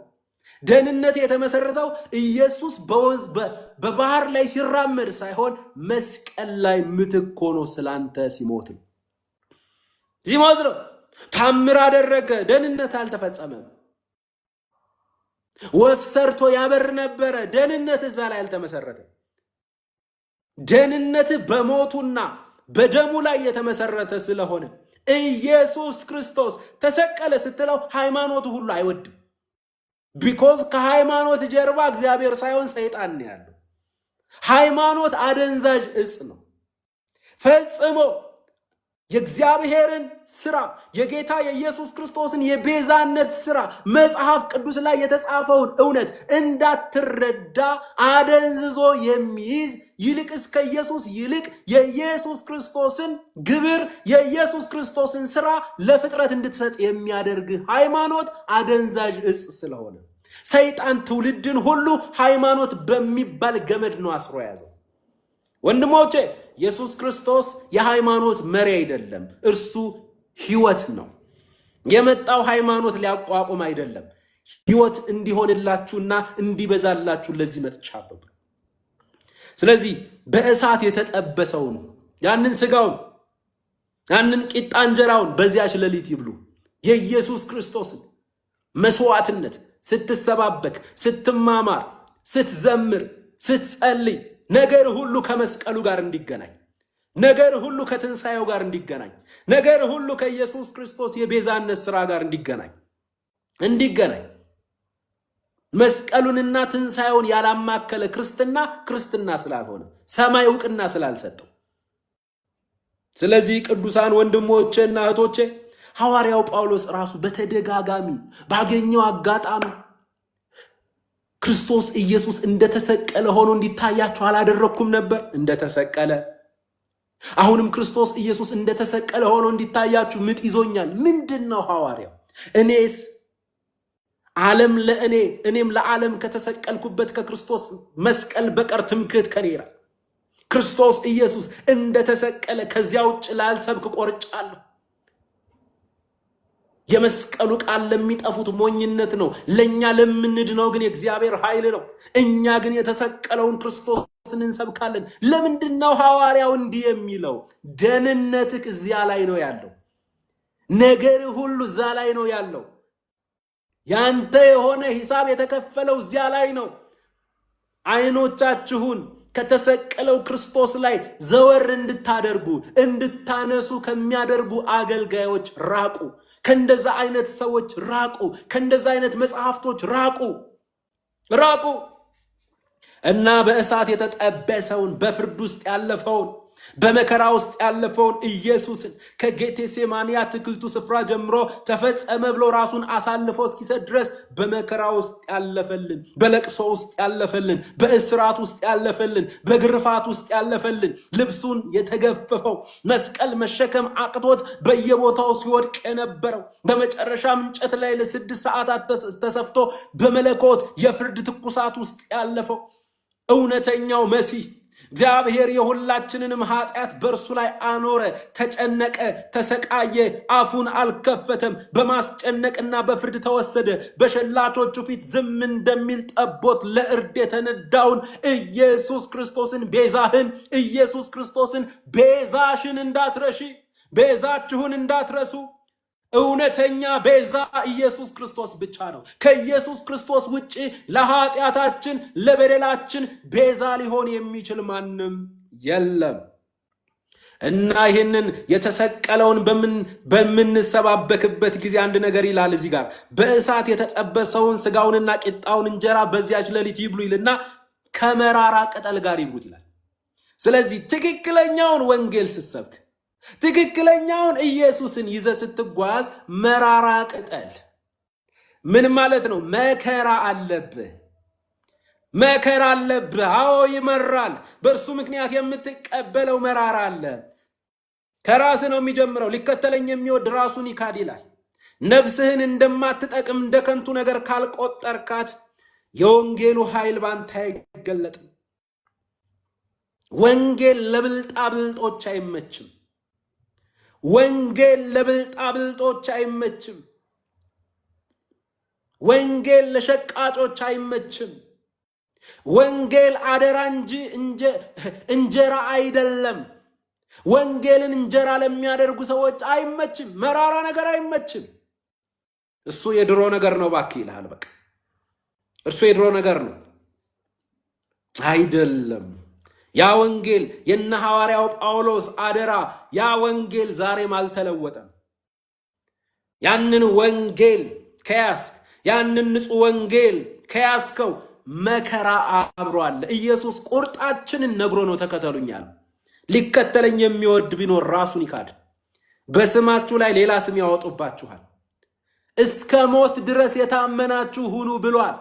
[SPEAKER 1] ኢየሱስ በባህር ላይ ሲራመድ ሳይሆን መስቀል ላይ ምትክ ሆኖ ስላንተ ሲሞት ነው። ታምር አደረገ፣ ደህንነት አልተፈጸመም። ወፍ ሰርቶ ያበር ነበረ፣ ደህንነት እዛ ላይ አልተመሰረተም። ደህንነት በሞቱና በደሙ ላይ የተመሰረተ ስለሆነ ኢየሱስ ክርስቶስ ተሰቀለ ስትለው ሃይማኖቱ ሁሉ አይወድም። ቢኮዝ ከሃይማኖት ጀርባ እግዚአብሔር ሳይሆን ሰይጣን ነው ያለው። ሃይማኖት አደንዛዥ እጽ ነው። ፈጽሞ የእግዚአብሔርን ስራ የጌታ የኢየሱስ ክርስቶስን የቤዛነት ስራ መጽሐፍ ቅዱስ ላይ የተጻፈውን እውነት እንዳትረዳ አደንዝዞ የሚይዝ ይልቅስ ከኢየሱስ ይልቅ የኢየሱስ ክርስቶስን ግብር የኢየሱስ ክርስቶስን ስራ ለፍጥረት እንድትሰጥ የሚያደርግ ሃይማኖት አደንዛዥ እጽ ስለሆነ ሰይጣን ትውልድን ሁሉ ሃይማኖት በሚባል ገመድ ነው አስሮ ያዘው። ወንድሞቼ ኢየሱስ ክርስቶስ የሃይማኖት መሪ አይደለም፣ እርሱ ሕይወት ነው። የመጣው ሃይማኖት ሊያቋቁም አይደለም፣ ሕይወት እንዲሆንላችሁና እንዲበዛላችሁ ለዚህ መጥቻለሁ። ስለዚህ በእሳት የተጠበሰውን ያንን ስጋውን ያንን ቂጣ እንጀራውን በዚያች ሌሊት ይብሉ። የኢየሱስ ክርስቶስን መስዋዕትነት ስትሰባበክ፣ ስትማማር፣ ስትዘምር፣ ስትጸልይ ነገር ሁሉ ከመስቀሉ ጋር እንዲገናኝ፣ ነገር ሁሉ ከትንሣኤው ጋር እንዲገናኝ፣ ነገር ሁሉ ከኢየሱስ ክርስቶስ የቤዛነት ሥራ ጋር እንዲገናኝ መስቀሉንና ትንሣኤውን ያላማከለ ክርስትና ስላልሆነ ሰማይ ዕውቅና ስላልሰጠው። ስለዚህ ቅዱሳን ወንድሞቼና እህቶቼ ሐዋርያው ጳውሎስ ራሱ በተደጋጋሚ ባገኘው አጋጣሚ ክርስቶስ ኢየሱስ እንደተሰቀለ ሆኖ እንዲታያችሁ አላደረኩም ነበር? እንደተሰቀለ አሁንም ክርስቶስ ኢየሱስ እንደተሰቀለ ሆኖ እንዲታያችሁ ምጥ ይዞኛል። ምንድነው ሐዋርያው? እኔስ ዓለም ለእኔ እኔም ለዓለም ከተሰቀልኩበት ከክርስቶስ መስቀል በቀር ትምክህት ከኔ ይራቅ። ክርስቶስ ኢየሱስ እንደተሰቀለ ከዚያ ውጭ ላልሰብክ ቆርጫለሁ። የመስቀሉ ቃል ለሚጠፉት ሞኝነት ነው፣ ለኛ ለምንድነው ግን የእግዚአብሔር ኃይል ነው። እኛ ግን የተሰቀለውን ክርስቶስን እንሰብካለን። ለምንድነው ሐዋርያው እንዲህ የሚለው? ደህንነትህ እዚያ ላይ ነው ያለው። ነገር ሁሉ እዛ ላይ ነው ያለው። ያንተ የሆነ ሂሳብ የተከፈለው እዚያ ላይ ነው። አይኖቻችሁን ከተሰቀለው ክርስቶስ ላይ ዘወር እንድታደርጉ እንድታነሱ ከሚያደርጉ አገልጋዮች ራቁ። ከእንደዛ አይነት ሰዎች ራቁ። ከእንደዛ አይነት መጽሐፍቶች ራቁ እና በእሳት የተጠበሰውን በፍርድ ውስጥ ያለፈውን በመከራ ውስጥ ያለፈውን ኢየሱስን ከጌቴሴማኒ አትክልቱ ስፍራ ጀምሮ ተፈጸመ ብሎ ራሱን አሳልፎ እስኪሰጥ ድረስ በመከራ ውስጥ ያለፈልን፣ በለቅሶ ውስጥ ያለፈልን፣ በእስራት ውስጥ ያለፈልን፣ በግርፋት ውስጥ ያለፈልን፣ ልብሱን የተገፈፈው መስቀል መሸከም አቅቶት በየቦታው ሲወድቅ የነበረው በመጨረሻም እንጨት ላይ ለ6 ሰዓታት ተሰፍቶ በመለኮት የፍርድ ትኩሳት ውስጥ ያለፈው እውነተኛው መሲህ እግዚአብሔር የሁላችንንም ኃጢአት በእርሱ ላይ አኖረ፣ ተጨነቀ፣ ተሰቃየ፣ አፉን አልከፈተም፣ በማስጨነቅና በፍርድ ተወሰደ። በሸላቾቹ ፊት ዝም እንደሚል ጠቦት ለእርድ የተነዳውን ኢየሱስ ክርስቶስን ቤዛህን፣ ኢየሱስ ክርስቶስን ቤዛሽን እንዳትረሺ፣ ቤዛችሁን እንዳትረሱ። እውነተኛ ቤዛ ኢየሱስ ክርስቶስ ብቻ ነው። ከኢየሱስ ክርስቶስ ውጪ ለኃጢአታችን ለበደላችን ቤዛ ሊሆን የሚችል ማንም የለም እና ይህንን የተሰቀለውን በምንሰባበክበት ጊዜ አንድ ነገር ይላል እዚህ ጋር። በእሳት የተጠበሰውን ስጋውንና ቂጣውን እንጀራ በዚያች ሌሊት ይብሉ ይልና ከመራራ ቅጠል ጋር ይብሉት ይላል። ስለዚህ ትክክለኛውን ወንጌል ስትሰብክ ትክክለኛውን ኢየሱስን ይዘህ ስትጓዝ መራራ ቅጠል ምን ማለት ነው? መከራ አለብህ። አዎ ይመራል። በእርሱ ምክንያት የምትቀበለው መራራ አለ። ከራስ ነው የሚጀምረው። ሊከተለኝ የሚወድ ራሱን ይካድ ይላል። ነፍስህን እንደማትጠቅም እንደ ከንቱ ነገር ካልቆጠርካት የወንጌሉ ኃይል ባንተ አይገለጥም። ወንጌል ለብልጣብልጦች አይመችም። ወንጌል ለብልጣብልጦች አይመችም። ወንጌል ለሸቃጮች አይመችም። ወንጌል አደራ እንጂ እንጀራ አይደለም። ወንጌልን እንጀራ ለሚያደርጉ ሰዎች አይመችም። መራራ ነገር አይመችም። እሱ የድሮ ነገር ነው እባክህ ይልሃል። በቃ እርሱ የድሮ ነገር ነው አይደለም። ያ ወንጌል የነ ሐዋርያው ጳውሎስ አደራ፣ ያ ወንጌል ዛሬም አልተለወጠም። ያንን ወንጌል ከያዝክ፣ ያንን ንጹህ ወንጌል ከያዝከው መከራ አብሮ አለ። ኢየሱስ ቁርጣችንን ነግሮ ነው ተከተሉኛል። ሊከተለኝ የሚወድ ቢኖር ራሱን ይካድ፣ በስማችሁ ላይ ሌላ ስም ያወጡባችኋል፣ እስከ ሞት ድረስ የታመናችሁ ሁኑ ብሏል።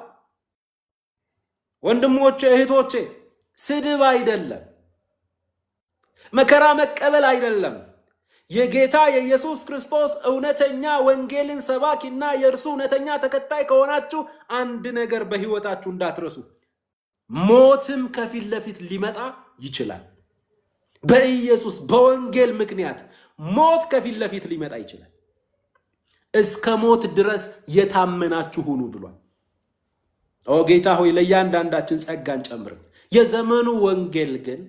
[SPEAKER 1] ወንድሞቼ እህቶቼ፣ ስድብ አይደለም፣ መከራ መቀበል አይደለም። የጌታ የኢየሱስ ክርስቶስ እውነተኛ ወንጌልን ሰባኪና የእርሱ እውነተኛ ተከታይ ከሆናችሁ አንድ ነገር በህይወታችሁ እንዳትረሱ፣ ሞትም ከፊት ለፊት ሊመጣ ይችላል። በኢየሱስ በወንጌል ምክንያት ሞት ከፊት ለፊት ሊመጣ ይችላል። እስከ ሞት ድረስ የታመናችሁ ሁኑ ብሏል። ኦ ጌታ ሆይ ለእያንዳንዳችን ጸጋን ጨምር። የዘመኑ ወንጌል ግን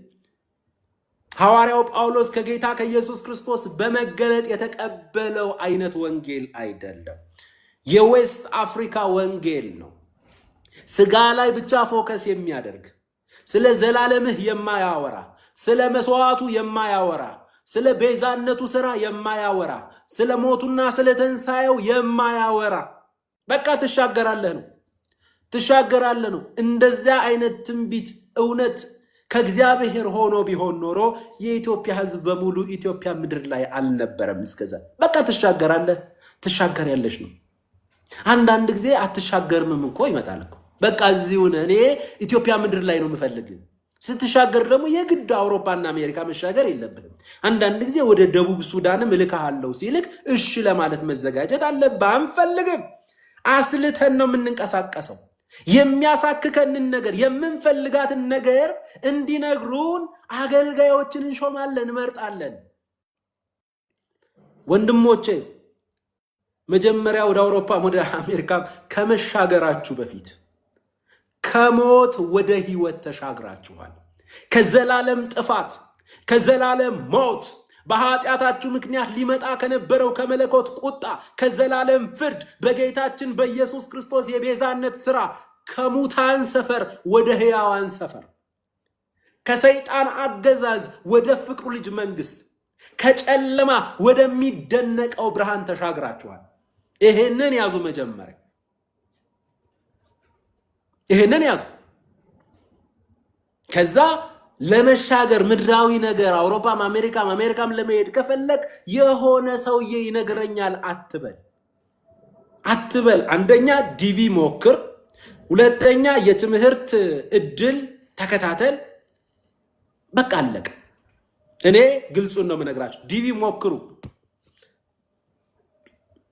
[SPEAKER 1] ሐዋርያው ጳውሎስ ከጌታ ከኢየሱስ ክርስቶስ በመገለጥ የተቀበለው አይነት ወንጌል አይደለም። የዌስት አፍሪካ ወንጌል ነው። ስጋ ላይ ብቻ ፎከስ የሚያደርግ፣ ስለ ዘላለምህ የማያወራ፣ ስለ መስዋዕቱ የማያወራ፣ ስለ ቤዛነቱ ሥራ የማያወራ፣ ስለ ሞቱና ስለ ትንሣኤው የማያወራ። በቃ ትሻገራለህ ነው። እንደዚያ አይነት ትንቢት እውነት ከእግዚአብሔር ሆኖ ቢሆን ኖሮ የኢትዮጵያ ሕዝብ በሙሉ ኢትዮጵያ ምድር ላይ አልነበረም እስከዛ። በቃ ትሻገራለህ፣ ትሻገሪያለሽ ነው። አንዳንድ ጊዜ አትሻገርምም እኮ ይመጣል እኮ። በቃ እዚሁን እኔ ኢትዮጵያ ምድር ላይ ነው የምፈልግ። ስትሻገር ደግሞ የግድ አውሮፓና አሜሪካ መሻገር የለብንም። አንዳንድ ጊዜ ወደ ደቡብ ሱዳንም እልካለሁ ሲልክ እሺ ለማለት መዘጋጀት አለብህ። አንፈልግም፣ አስልተን ነው የምንንቀሳቀሰው። የሚያሳክከንን ነገር የምንፈልጋትን ነገር እንዲነግሩን አገልጋዮችን እንሾማለን፣ እንመርጣለን። ወንድሞቼ መጀመሪያ ወደ አውሮፓ ወደ አሜሪካ ከመሻገራችሁ በፊት ከሞት ወደ ህይወት ተሻግራችኋል። ከዘላለም ጥፋት፣ ከዘላለም ሞት፣ በኃጢአታችሁ ምክንያት ሊመጣ ከነበረው ከመለኮት ቁጣ፣ ከዘላለም ፍርድ በጌታችን በኢየሱስ ክርስቶስ የቤዛነት ሥራ ከሙታን ሰፈር ወደ ሕያዋን ሰፈር፣ ከሰይጣን አገዛዝ ወደ ፍቅሩ ልጅ መንግስት፣ ከጨለማ ወደሚደነቀው ብርሃን ተሻግራችኋል። ይሄንን ያዙ። መጀመሪያ ይሄንን ያዙ። ከዛ ለመሻገር ምድራዊ ነገር አውሮፓም አሜሪካም ለመሄድ ከፈለግ የሆነ ሰውዬ ይነግረኛል አትበል። አንደኛ ዲቪ ሞክር፣ ሁለተኛ የትምህርት እድል ተከታተል። በቃ አለቀ። እኔ ግልጹን ነው የምነግራችሁ። ዲቪ ሞክሩ።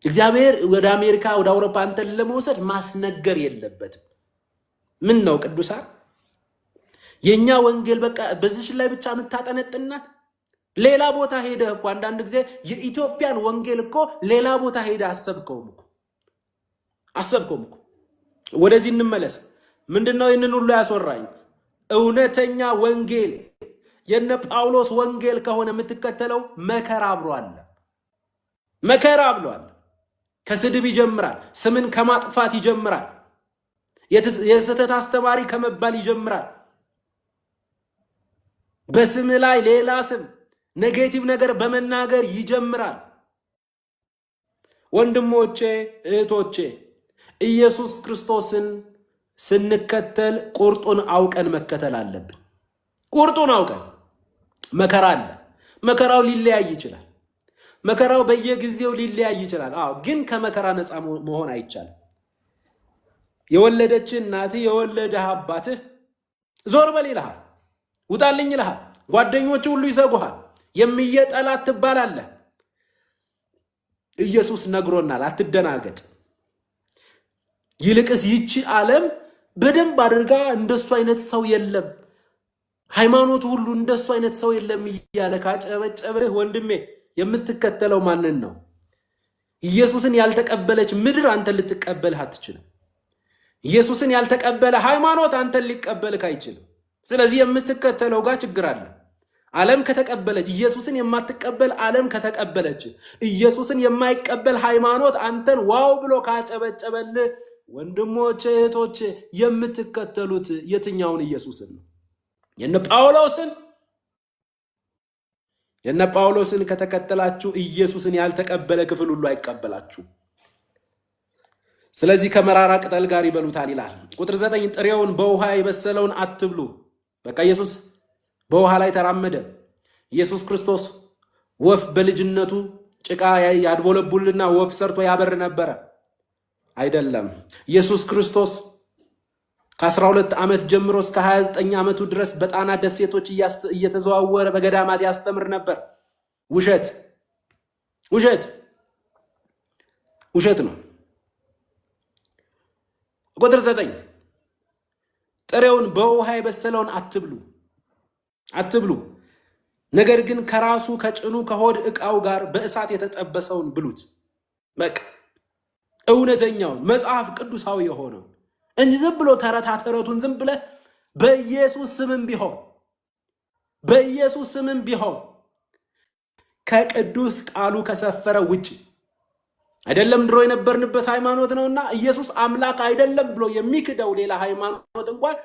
[SPEAKER 1] እግዚአብሔር ወደ አሜሪካ ወደ አውሮፓ አንተን ለመውሰድ ማስነገር የለበትም። ምን ነው ቅዱሳን፣ የኛ ወንጌል በቃ በዚህ ላይ ብቻ የምታጠነጥናት? ሌላ ቦታ ሄደህ እኮ አንዳንድ ጊዜ የኢትዮጵያን ወንጌል እኮ ሌላ ቦታ ሄደህ አሰብከውም እኮ። ወደዚህ እንመለስ። ምንድነው ይህንን ሁሉ ያስወራኝ? እውነተኛ ወንጌል የነ ጳውሎስ ወንጌል ከሆነ የምትከተለው መከራ ብሏል። ከስድብ ይጀምራል። ስምን ከማጥፋት ይጀምራል። የስህተት አስተማሪ ከመባል ይጀምራል። በስም ላይ ሌላ ስም ኔጌቲቭ ነገር በመናገር ይጀምራል። ወንድሞቼ እህቶቼ፣ ኢየሱስ ክርስቶስን ስንከተል ቁርጡን አውቀን መከተል አለብን። ቁርጡን አውቀን። መከራ አለ። መከራው ሊለያይ ይችላል። መከራው በየጊዜው ሊለያይ ይችላል። ግን ከመከራ ነፃ መሆን አይቻልም። የወለደችን እናትህ የወለደህ አባትህ ዞር በል ይልሃል፣ ውጣልኝ ይልሃል። ጓደኞች ሁሉ ይዘጉሃል። የሚየጠላት ትባላለህ። ኢየሱስ ነግሮናል፣ አትደናገጥ። ይልቅስ ይቺ ዓለም በደንብ አድርጋ እንደሱ አይነት ሰው የለም፣ ሃይማኖቱ ሁሉ እንደሱ አይነት ሰው የለም እያለ ካጨበጨብህ ወንድሜ የምትከተለው ማንን ነው? ኢየሱስን ያልተቀበለች ምድር አንተን ልትቀበልህ አትችልም። ኢየሱስን ያልተቀበለ ሃይማኖት አንተን ሊቀበልህ አይችልም። ስለዚህ የምትከተለው ጋር ችግር አለ። ዓለም ከተቀበለች፣ ኢየሱስን የማትቀበል ዓለም ከተቀበለች፣ ኢየሱስን የማይቀበል ሃይማኖት አንተን ዋው ብሎ ካጨበጨበልህ ወንድሞቼ እህቶቼ፣ የምትከተሉት የትኛውን ኢየሱስን ነው? የነ ጳውሎስን ከተከተላችሁ ኢየሱስን ያልተቀበለ ክፍል ሁሉ አይቀበላችሁ። ስለዚህ ከመራራ ቅጠል ጋር ይበሉታል ይላል። ቁጥር 9 ጥሬውን በውሃ የበሰለውን አትብሉ። በቃ ኢየሱስ በውሃ ላይ ተራመደ። ኢየሱስ ክርስቶስ ወፍ በልጅነቱ ጭቃ ያድቦለቡልና ወፍ ሰርቶ ያበር ነበረ አይደለም። ኢየሱስ ክርስቶስ ከ12 ዓመት ጀምሮ እስከ 29 ዓመቱ ድረስ በጣና ደሴቶች እየተዘዋወረ በገዳማት ያስተምር ነበር። ውሸት ነው። ቁጥር 9 ጥሬውን በውሃ የበሰለውን አትብሉ፣ ነገር ግን ከራሱ ከጭኑ ከሆድ ዕቃው ጋር በእሳት የተጠበሰውን ብሉት። በቃ እውነተኛውን መጽሐፍ ቅዱሳዊ የሆነው እንጂ ዝም ብሎ ተረቱን ዝም ብለህ በኢየሱስ ስምም ቢሆን ከቅዱስ ቃሉ ከሰፈረ ውጭ አይደለም። ድሮ የነበርንበት ሃይማኖት ነውና ኢየሱስ አምላክ አይደለም ብሎ የሚክደው ሌላ ሃይማኖት እንኳን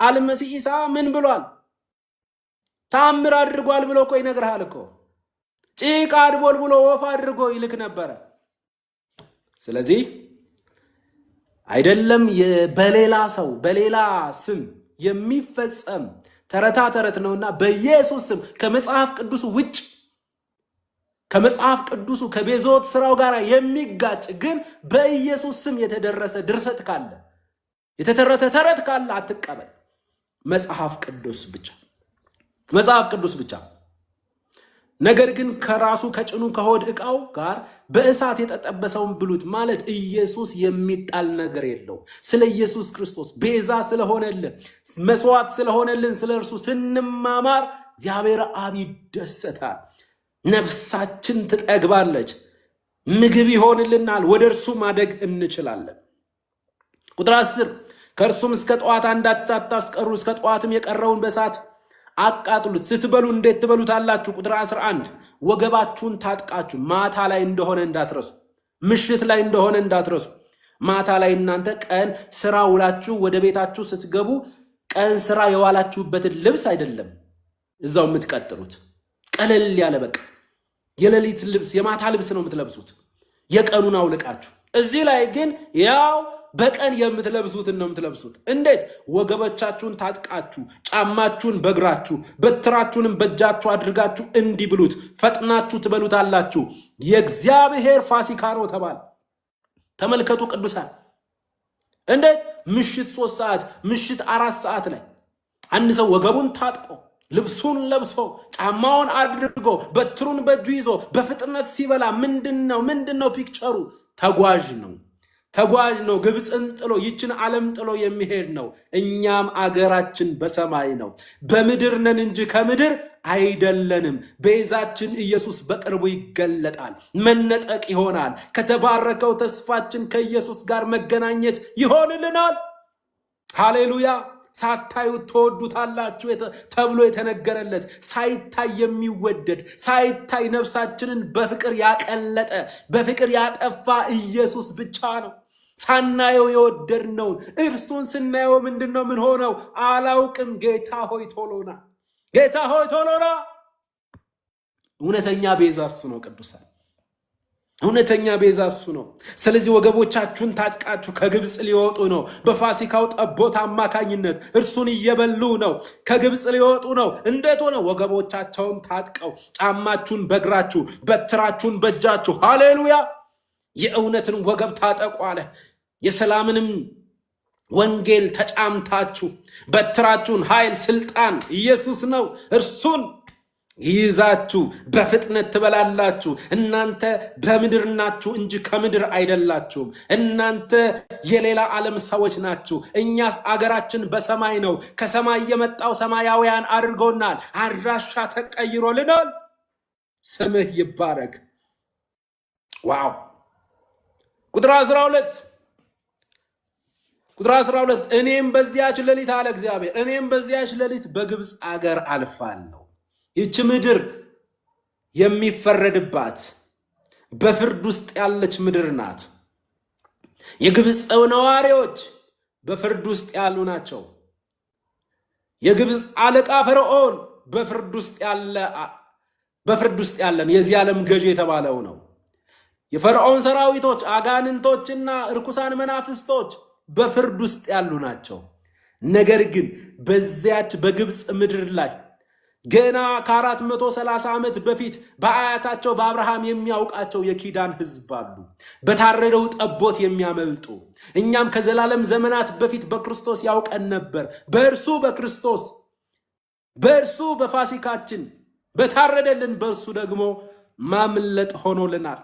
[SPEAKER 1] አልመሲህ ኢሳ ምን ብሏል? ተአምር አድርጓል ብሎ እኮ ይነግርሃል እኮ። ጭቃ አድቦል ብሎ ወፍ አድርጎ ይልክ ነበረ። ስለዚህ አይደለም በሌላ ሰው በሌላ ስም የሚፈጸም ተረት ነውና በኢየሱስ ስም ከመጽሐፍ ቅዱስ ውጭ ከመጽሐፍ ቅዱሱ ከቤዞት ስራው ጋር የሚጋጭ ግን በኢየሱስ ስም የተደረሰ ድርሰት ካለ የተተረተ ተረት ካለ አትቀበል። መጽሐፍ ቅዱስ ብቻ። ነገር ግን ከራሱ ከጭኑ ከሆድ ዕቃው ጋር በእሳት የተጠበሰውን ብሉት ማለት ኢየሱስ የሚጣል ነገር የለው። ስለ ኢየሱስ ክርስቶስ ቤዛ ስለሆነልን መስዋዕት ስለሆነልን ስለ እርሱ ስንማማር እግዚአብሔር አብ ይደሰታል። ነፍሳችን ትጠግባለች፣ ምግብ ይሆንልናል፣ ወደ እርሱ ማደግ እንችላለን። ቁጥር 10 ከእርሱም እስከ ጠዋት አንዳች አታስቀሩ፣ እስከ ጠዋትም የቀረውን በእሳት አቃጥሉት። ስትበሉ እንዴት ትበሉታላችሁ? ቁጥር 11 ወገባችሁን ታጥቃችሁ። ማታ ላይ እንደሆነ እንዳትረሱ፣ ምሽት ላይ እንደሆነ እንዳትረሱ። ማታ ላይ እናንተ ቀን ስራ ውላችሁ ወደ ቤታችሁ ስትገቡ ቀን ስራ የዋላችሁበትን ልብስ አይደለም እዛው የምትቀጥሉት። ቀለል ያለ በቃ የሌሊት ልብስ የማታ ልብስ ነው የምትለብሱት፣ የቀኑን አውልቃችሁ። እዚህ ላይ ግን ያው በቀን የምትለብሱትን ነው የምትለብሱት። እንዴት? ወገቦቻችሁን ታጥቃችሁ፣ ጫማችሁን በእግራችሁ በትራችሁንም በእጃችሁ አድርጋችሁ እንዲህ ብሉት፣ ፈጥናችሁ ትበሉታላችሁ፣ የእግዚአብሔር ፋሲካ ነው ተባለ። ተመልከቱ ቅዱሳን፣ እንዴት ምሽት 3 ሰዓት ምሽት 4 ሰዓት ላይ አንድ ሰው ወገቡን ታጥቆ ልብሱን ለብሶ ጫማውን አድርጎ በትሩን በእጁ ይዞ በፍጥነት ሲበላ ምንድነው ፒክቸሩ? ተጓዥ ነው። ግብፅን ጥሎ ይችን ዓለም ጥሎ የሚሄድ ነው። እኛም አገራችን በሰማይ ነው። በምድር ነን እንጂ ከምድር አይደለንም። ቤዛችን ኢየሱስ በቅርቡ ይገለጣል። መነጠቅ ይሆናል። ከተባረከው ተስፋችን ከኢየሱስ ጋር መገናኘት ይሆንልናል። ሃሌሉያ። ሳታዩት ትወዱታላችሁ ተብሎ የተነገረለት ሳይታይ የሚወደድ ሳይታይ ነፍሳችንን በፍቅር ያቀለጠ በፍቅር ያጠፋ ኢየሱስ ብቻ ነው። ሳናየው የወደድነውን እርሱን ስናየው ምንድነው ምን ሆነው አላውቅም። ጌታ ሆይ ቶሎና፣ ጌታ ሆይ ቶሎና። እውነተኛ ቤዛ እሱ ነው ቅዱሳን፣ እውነተኛ ቤዛ እሱ ነው። ስለዚህ ወገቦቻችሁን ታጥቃችሁ ከግብፅ ሊወጡ ነው። በፋሲካው ጠቦት አማካኝነት እርሱን እየበሉ ነው። ከግብፅ ሊወጡ ነው። እንዴት ሆነ? ወገቦቻቸውን ታጥቀው፣ ጫማችሁን በእግራችሁ በትራችሁን በእጃችሁ። ሃሌሉያ። የእውነትን ወገብ ታጠቁ አለ። የሰላምንም ወንጌል ተጫምታችሁ በትራችሁን ኃይል ስልጣን ኢየሱስ ነው እርሱን ይዛችሁ በፍጥነት ትበላላችሁ። እናንተ በምድር ናችሁ እንጂ ከምድር አይደላችሁም። እናንተ የሌላ ዓለም ሰዎች ናችሁ። እኛስ አገራችን በሰማይ ነው። ከሰማይ የመጣው ሰማያውያን አድርጎናል። አድራሻ ተቀይሮልናል። ስምህ ይባረክ። ዋው። ቁጥር 12 እኔም በዚያች ሌሊት አለ እግዚአብሔር፣ እኔም በዚያች ሌሊት በግብፅ አገር አልፋለሁ። ይህች ምድር የሚፈረድባት በፍርድ ውስጥ ያለች ምድር ናት። የግብፅ ነዋሪዎች በፍርድ ውስጥ ያሉ ናቸው። የግብፅ አለቃ ፈርዖን በፍርድ ውስጥ ያለን የዚህ ዓለም ገዢ የተባለው ነው። የፈርዖን ሰራዊቶች አጋንንቶችና ርኩሳን መናፍስቶች በፍርድ ውስጥ ያሉ ናቸው። ነገር ግን በዚያች በግብፅ ምድር ላይ ገና ከ430 ዓመት በፊት በአያታቸው በአብርሃም የሚያውቃቸው የኪዳን ሕዝብ አሉ፣ በታረደው ጠቦት የሚያመልጡ። እኛም ከዘላለም ዘመናት በፊት በክርስቶስ ያውቀን ነበር። በእርሱ በፋሲካችን በታረደልን በእርሱ ደግሞ ማምለጥ ሆኖልናል።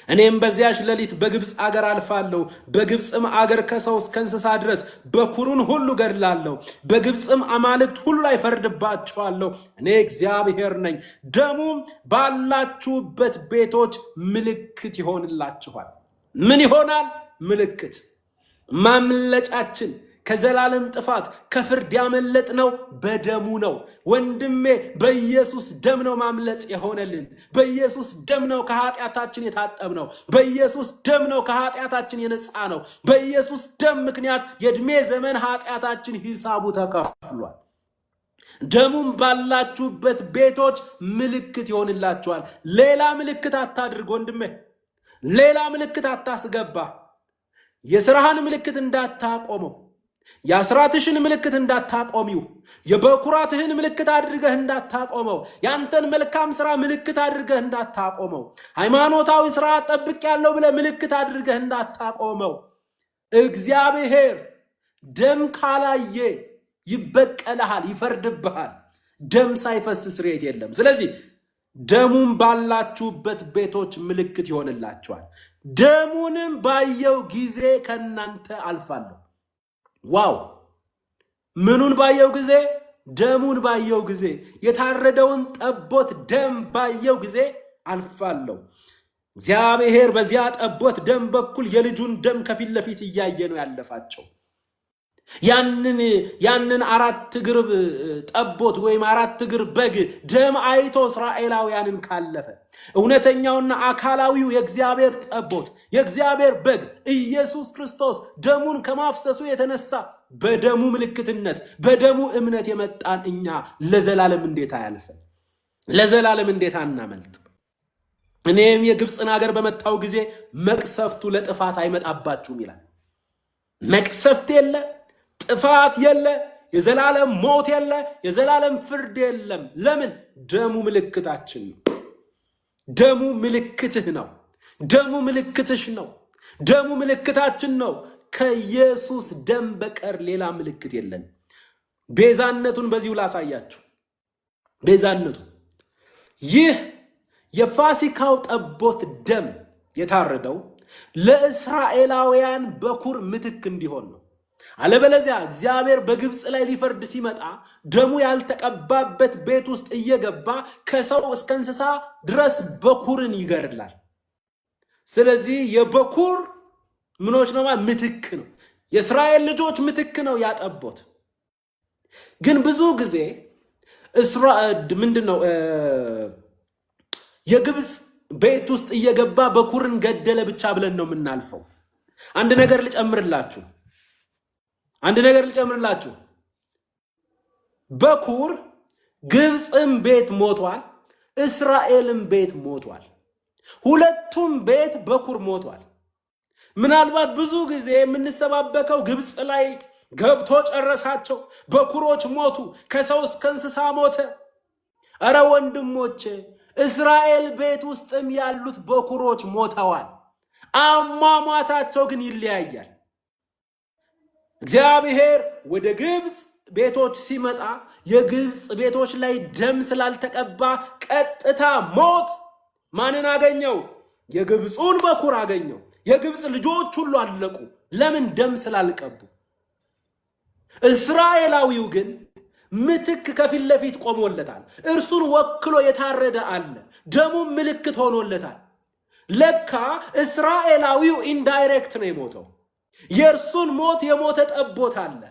[SPEAKER 1] እኔም በዚያች ሌሊት በግብፅ አገር አልፋለሁ። በግብፅም አገር ከሰው እስከ እንስሳ ድረስ በኩሩን ሁሉ ገድላለሁ። በግብፅም አማልክት ሁሉ ላይ ፈርድባቸዋለሁ። እኔ እግዚአብሔር ነኝ። ደሙም ባላችሁበት ቤቶች ምልክት ይሆንላችኋል። ምን ይሆናል? ምልክት። ማምለጫችን ከዘላለም ጥፋት ከፍርድ ያመለጥነው በደሙ ነው። ወንድሜ በኢየሱስ ደም ነው ማምለጥ የሆነልን። በኢየሱስ ደም ነው ከኃጢአታችን የታጠብነው። በኢየሱስ ደም ነው ከኃጢአታችን የነጻ ነው። በኢየሱስ ደም ምክንያት የዕድሜ ዘመን ኃጢአታችን ሂሳቡ ተከፍሏል። ደሙም ባላችሁበት ቤቶች ምልክት ይሆንላችኋል። ሌላ ምልክት አታድርግ ወንድሜ፣ ሌላ ምልክት አታስገባ። የሥራህን ምልክት እንዳታቆመው፣ የአስራትሽን ምልክት እንዳታቆሚው፣ የበኩራትህን ምልክት አድርገህ እንዳታቆመው፣ ያንተን መልካም ሥራ ምልክት አድርገህ እንዳታቆመው፣ ሃይማኖታዊ ሥራ ጠብቅ ያለው ብለህ ምልክት አድርገህ እንዳታቆመው። እግዚአብሔር ደም ካላየ ይበቀልሃል፣ ይፈርድብሃል። ደም ሳይፈስ ስርየት የለም። ስለዚህ ደሙን ባላችሁበት ቤቶች ምልክት ይሆንላችኋል። ደሙንም ባየው ጊዜ ከናንተ አልፋለሁ። ዋው! ምኑን ባየው ጊዜ? ደሙን ባየው ጊዜ፣ የታረደውን ጠቦት ደም ባየው ጊዜ አልፋለሁ። እግዚአብሔር በዚያ ጠቦት ደም በኩል የልጁን ደም ከፊት ለፊት እያየ ነው ያለፋቸው። ያንን 4 እግር ጠቦት ወይም 4 እግር በግ ደም አይቶ እስራኤላውያንን ካለፈ እውነተኛውና አካላዊው የእግዚአብሔር ጠቦት የእግዚአብሔር በግ ኢየሱስ ክርስቶስ ደሙን ከማፍሰሱ የተነሳ በደሙ ምልክትነት በደሙ እምነት የመጣን እኛ ለዘላለም እንዴት አያልፈን? ለዘላለም እንዴት አናመልጥ? እኔም የግብፅን ሀገር በመታው ጊዜ መቅሰፍቱ ለጥፋት አይመጣባችሁም ይላል። መቅሰፍት የለ፣ ጥፋት የለ፣ የዘላለም ሞት የለ፣ የዘላለም ፍርድ የለም። ለምን? ደሙ ምልክታችን ነው። ደሙ ምልክትህ ነው። ደሙ ምልክትሽ ነው። ደሙ ምልክታችን ነው። ከኢየሱስ ደም በቀር ሌላ ምልክት የለን። ቤዛነቱን በዚሁ ላሳያችሁ። ቤዛነቱ ይህ የፋሲካው ጠቦት ደም የታረደው ለእስራኤላውያን በኩር ምትክ እንዲሆን ነው። አለበለዚያ እግዚአብሔር በግብፅ ላይ ሊፈርድ ሲመጣ ደሙ ያልተቀባበት ቤት ውስጥ እየገባ ከሰው እስከ እንስሳ ድረስ በኩርን ይገድላል። ስለዚህ የበኩር ምኖች ነው? ምትክ ነው። የእስራኤል ልጆች ምትክ ነው ያጠቦት። ግን ብዙ ጊዜ ምንድነው የግብፅ ቤት ውስጥ እየገባ በኩርን ገደለ ብቻ ብለን ነው የምናልፈው። አንድ ነገር ልጨምርላችሁ። በኩር ግብፅም ቤት ሞቷል፣ እስራኤልም ቤት ሞቷል። ሁለቱም ቤት በኩር ሞቷል። ምናልባት ብዙ ጊዜ የምንሰባበከው ግብፅ ላይ ገብቶ ጨረሳቸው፣ በኩሮች ሞቱ፣ ከሰው እስከ እንስሳ ሞተ። እረ ወንድሞቼ፣ እስራኤል ቤት ውስጥም ያሉት በኩሮች ሞተዋል። አሟሟታቸው ግን ይለያያል። እግዚአብሔር ወደ ግብፅ ቤቶች ሲመጣ የግብፅ ቤቶች ላይ ደም ስላልተቀባ ቀጥታ ሞት ማንን አገኘው? የግብፁን በኩር አገኘው። የግብፅ ልጆች ሁሉ አለቁ። ለምን? ደም ስላልቀቡ። እስራኤላዊው ግን ምትክ ከፊት ለፊት ቆሞለታል። እርሱን ወክሎ የታረደ አለ። ደሙም ምልክት ሆኖለታል። ለካ እስራኤላዊው ኢንዳይሬክት ነው የሞተው። የእርሱን ሞት የሞተ ጠቦት አለ።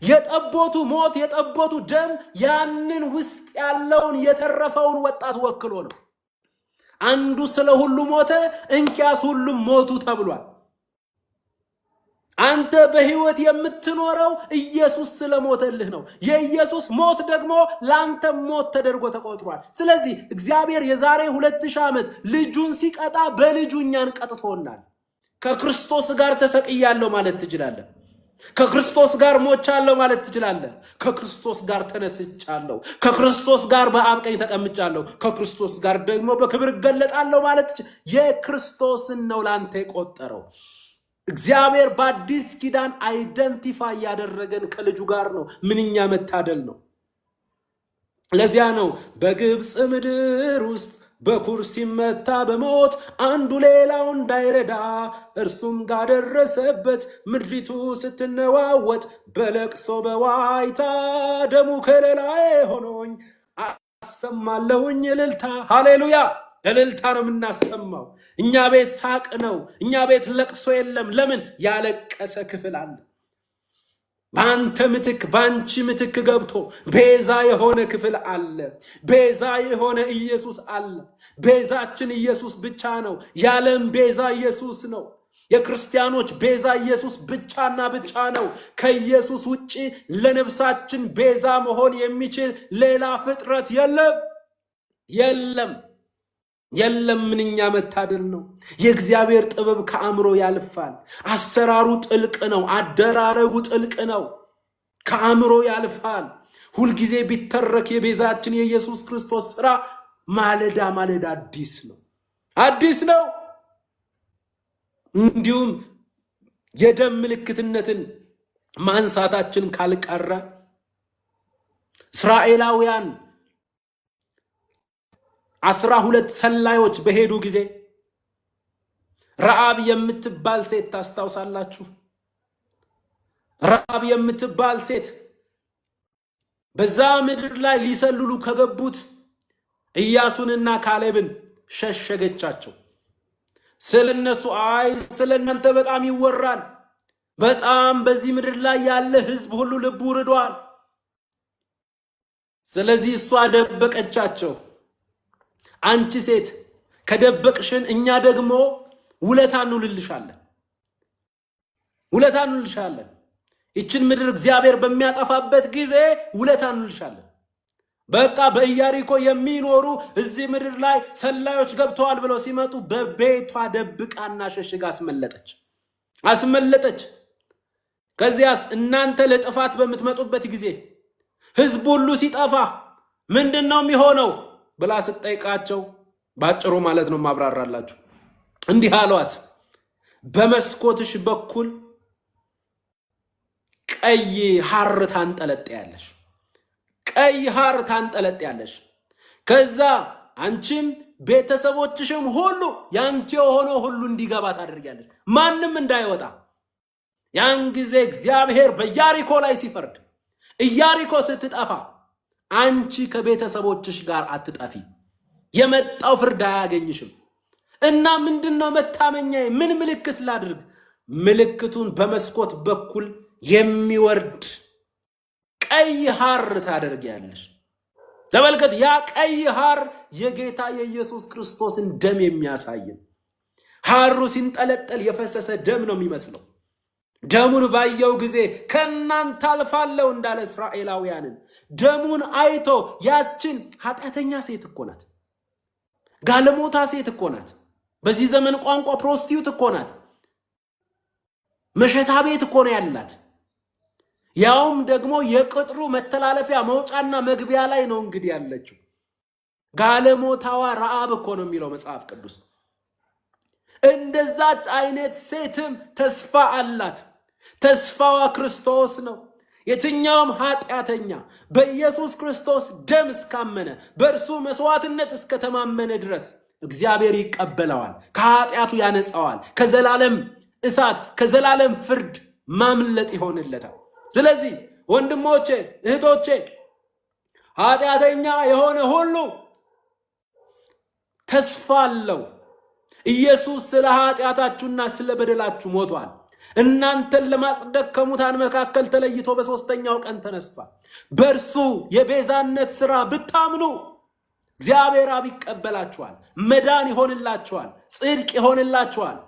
[SPEAKER 1] የጠቦቱ ሞት የጠቦቱ ደም ያንን ውስጥ ያለውን የተረፈውን ወጣት ወክሎ ነው። አንዱ ስለ ሁሉ ሞተ፣ እንኪያስ ሁሉም ሞቱ ተብሏል። አንተ በህይወት የምትኖረው ኢየሱስ ስለሞተልህ ነው። የኢየሱስ ሞት ደግሞ ላንተ ሞት ተደርጎ ተቆጥሯል። ስለዚህ እግዚአብሔር የዛሬ 2000 ዓመት ልጁን ሲቀጣ በልጁ እኛን ቀጥቶናል። ከክርስቶስ ጋር ተሰቅያለሁ ማለት ትችላለህ። ከክርስቶስ ጋር ሞቻለሁ ማለት ትችላለህ። ከክርስቶስ ጋር ተነስቻለሁ፣ ከክርስቶስ ጋር በአብ ቀኝ ተቀምጫለሁ፣ ከክርስቶስ ጋር ደግሞ በክብር እገለጣለሁ ማለት የክርስቶስን ነው ላንተ የቆጠረው። እግዚአብሔር በአዲስ ኪዳን አይደንቲፋይ ያደረገን ከልጁ ጋር ነው። ምንኛ መታደል ነው! ለዚያ ነው በግብፅ ምድር ውስጥ በኩር ሲመታ በሞት አንዱ ሌላው እንዳይረዳ እርሱም ጋር ደረሰበት። ምድሪቱ ስትነዋወጥ በለቅሶ በዋይታ ደሙ ከለላዬ ሆኖኝ አሰማለሁኝ እልልታ። ሃሌሉያ! እልልታ ነው የምናሰማው። እኛ ቤት ሳቅ ነው። እኛ ቤት ለቅሶ የለም። ለምን? ያለቀሰ ክፍል አለ። በአንተ ምትክ በአንቺ ምትክ ገብቶ ቤዛ የሆነ ክፍል አለ። ቤዛ የሆነ ኢየሱስ አለ። ቤዛችን ኢየሱስ ብቻ ነው። የዓለም ቤዛ ኢየሱስ ነው። የክርስቲያኖች ቤዛ ኢየሱስ ብቻና ብቻ ነው። ከኢየሱስ ውጪ ለነፍሳችን ቤዛ መሆን የሚችል ሌላ ፍጥረት የለም። ምንኛ መታደል ነው! የእግዚአብሔር ጥበብ ከአእምሮ ያልፋል። አሰራሩ ጥልቅ ነው። አደራረጉ ጥልቅ ነው። ከአእምሮ ያልፋል። ሁልጊዜ ቢተረክ የቤዛችን የኢየሱስ ክርስቶስ ሥራ ማለዳ አዲስ ነው። እንዲሁም የደም ምልክትነትን ማንሳታችን ካልቀረ እስራኤላውያን 12 ሰላዮች በሄዱ ጊዜ ረዓብ የምትባል ሴት ታስታውሳላችሁ? ረዓብ የምትባል ሴት በዛ ምድር ላይ ሊሰልሉ ከገቡት ኢያሱንና ካሌብን ሸሸገቻቸው። ስለነሱ ስለናንተ በጣም ይወራል፣ በጣም በዚህ ምድር ላይ ያለ ህዝብ ሁሉ ልቡ ርዷል። ስለዚህ እሷ ደበቀቻቸው። አንቺ ሴት ከደበቅሽን እኛ ደግሞ ውለታ እንውልልሻለን። ይችን ምድር እግዚአብሔር በሚያጠፋበት ጊዜ ውለታ እንውልልሻለን። በቃ በኢያሪኮ የሚኖሩ እዚህ ምድር ላይ ሰላዮች ገብተዋል ብለው ሲመጡ በቤቷ ደብቃና ሸሽጋ አስመለጠች። ከዚያስ እናንተ ለጥፋት በምትመጡበት ጊዜ ህዝብ ሁሉ ሲጠፋ ምንድነው የሚሆነው ብላ ስትጠይቃቸው ባጭሩ ማለት ነው ማብራራላችሁ፣ እንዲህ አሏት፣ በመስኮትሽ በኩል ቀይ ሐር ታንጠለጥያለሽ። ከዛ አንቺም ቤተሰቦችሽም ሁሉ ያንቺ የሆነው ሁሉ እንዲገባ ታደርጊያለሽ፣ ማንም እንዳይወጣ። ያን ጊዜ እግዚአብሔር በኢያሪኮ ላይ ሲፈርድ ኢያሪኮ ስትጠፋ አንቺ ከቤተሰቦችሽ ጋር አትጠፊ፣ የመጣው ፍርድ አያገኝሽም። እና ምንድነው መታመኛዬ? ምን ምልክት ላድርግ? ምልክቱን በመስኮት በኩል የሚወርድ ቀይ ሐር ታደርጊያለሽ። ተመልከት፣ ያ ቀይ ሐር የጌታ የኢየሱስ ክርስቶስን ደም የሚያሳይ ሐሩ ሲንጠለጠል የፈሰሰ ደም ነው የሚመስለው። ደሙን ባየው ጊዜ ከናንተ አልፋለሁ እንዳለ እስራኤላውያንን ደሙን አይቶ ያችን ኃጢአተኛ ሴት እኮ ናት፣ ጋለሞታ ሴት እኮ ናት፣ በዚህ ዘመን ቋንቋ ፕሮስቲዩት እኮ ናት፣ መሸታ ቤት እኮ ነው ያላት። ያውም ደግሞ የቅጥሩ መተላለፊያ መውጫና መግቢያ ላይ ነው እንግዲህ ያለችው። ጋለሞታዋ ረዓብ እኮ ነው የሚለው መጽሐፍ ቅዱስ። እንደዛች አይነት ሴትም ተስፋ አላት። ተስፋዋ ክርስቶስ ነው። የትኛውም ኃጢአተኛ በኢየሱስ ክርስቶስ ደም እስካመነ በእርሱ መስዋዕትነት እስከተማመነ ድረስ እግዚአብሔር ይቀበለዋል፣ ከኃጢአቱ ያነጻዋል፣ ከዘላለም እሳት ከዘላለም ፍርድ ማምለጥ ይሆንለታል። ስለዚህ ወንድሞቼ እህቶቼ፣ ኃጢአተኛ የሆነ ሁሉ ተስፋ አለው። ኢየሱስ ስለ ኃጢአታችሁና ስለ በደላችሁ ሞቷል። እናንተን ለማጽደቅ ከሙታን መካከል ተለይቶ በሶስተኛው ቀን ተነስቷል። በእርሱ የቤዛነት ሥራ ብታምኑ እግዚአብሔር አብ ይቀበላችኋል፣ መዳን ይሆንላችኋል፣ ጽድቅ ይሆንላችኋል።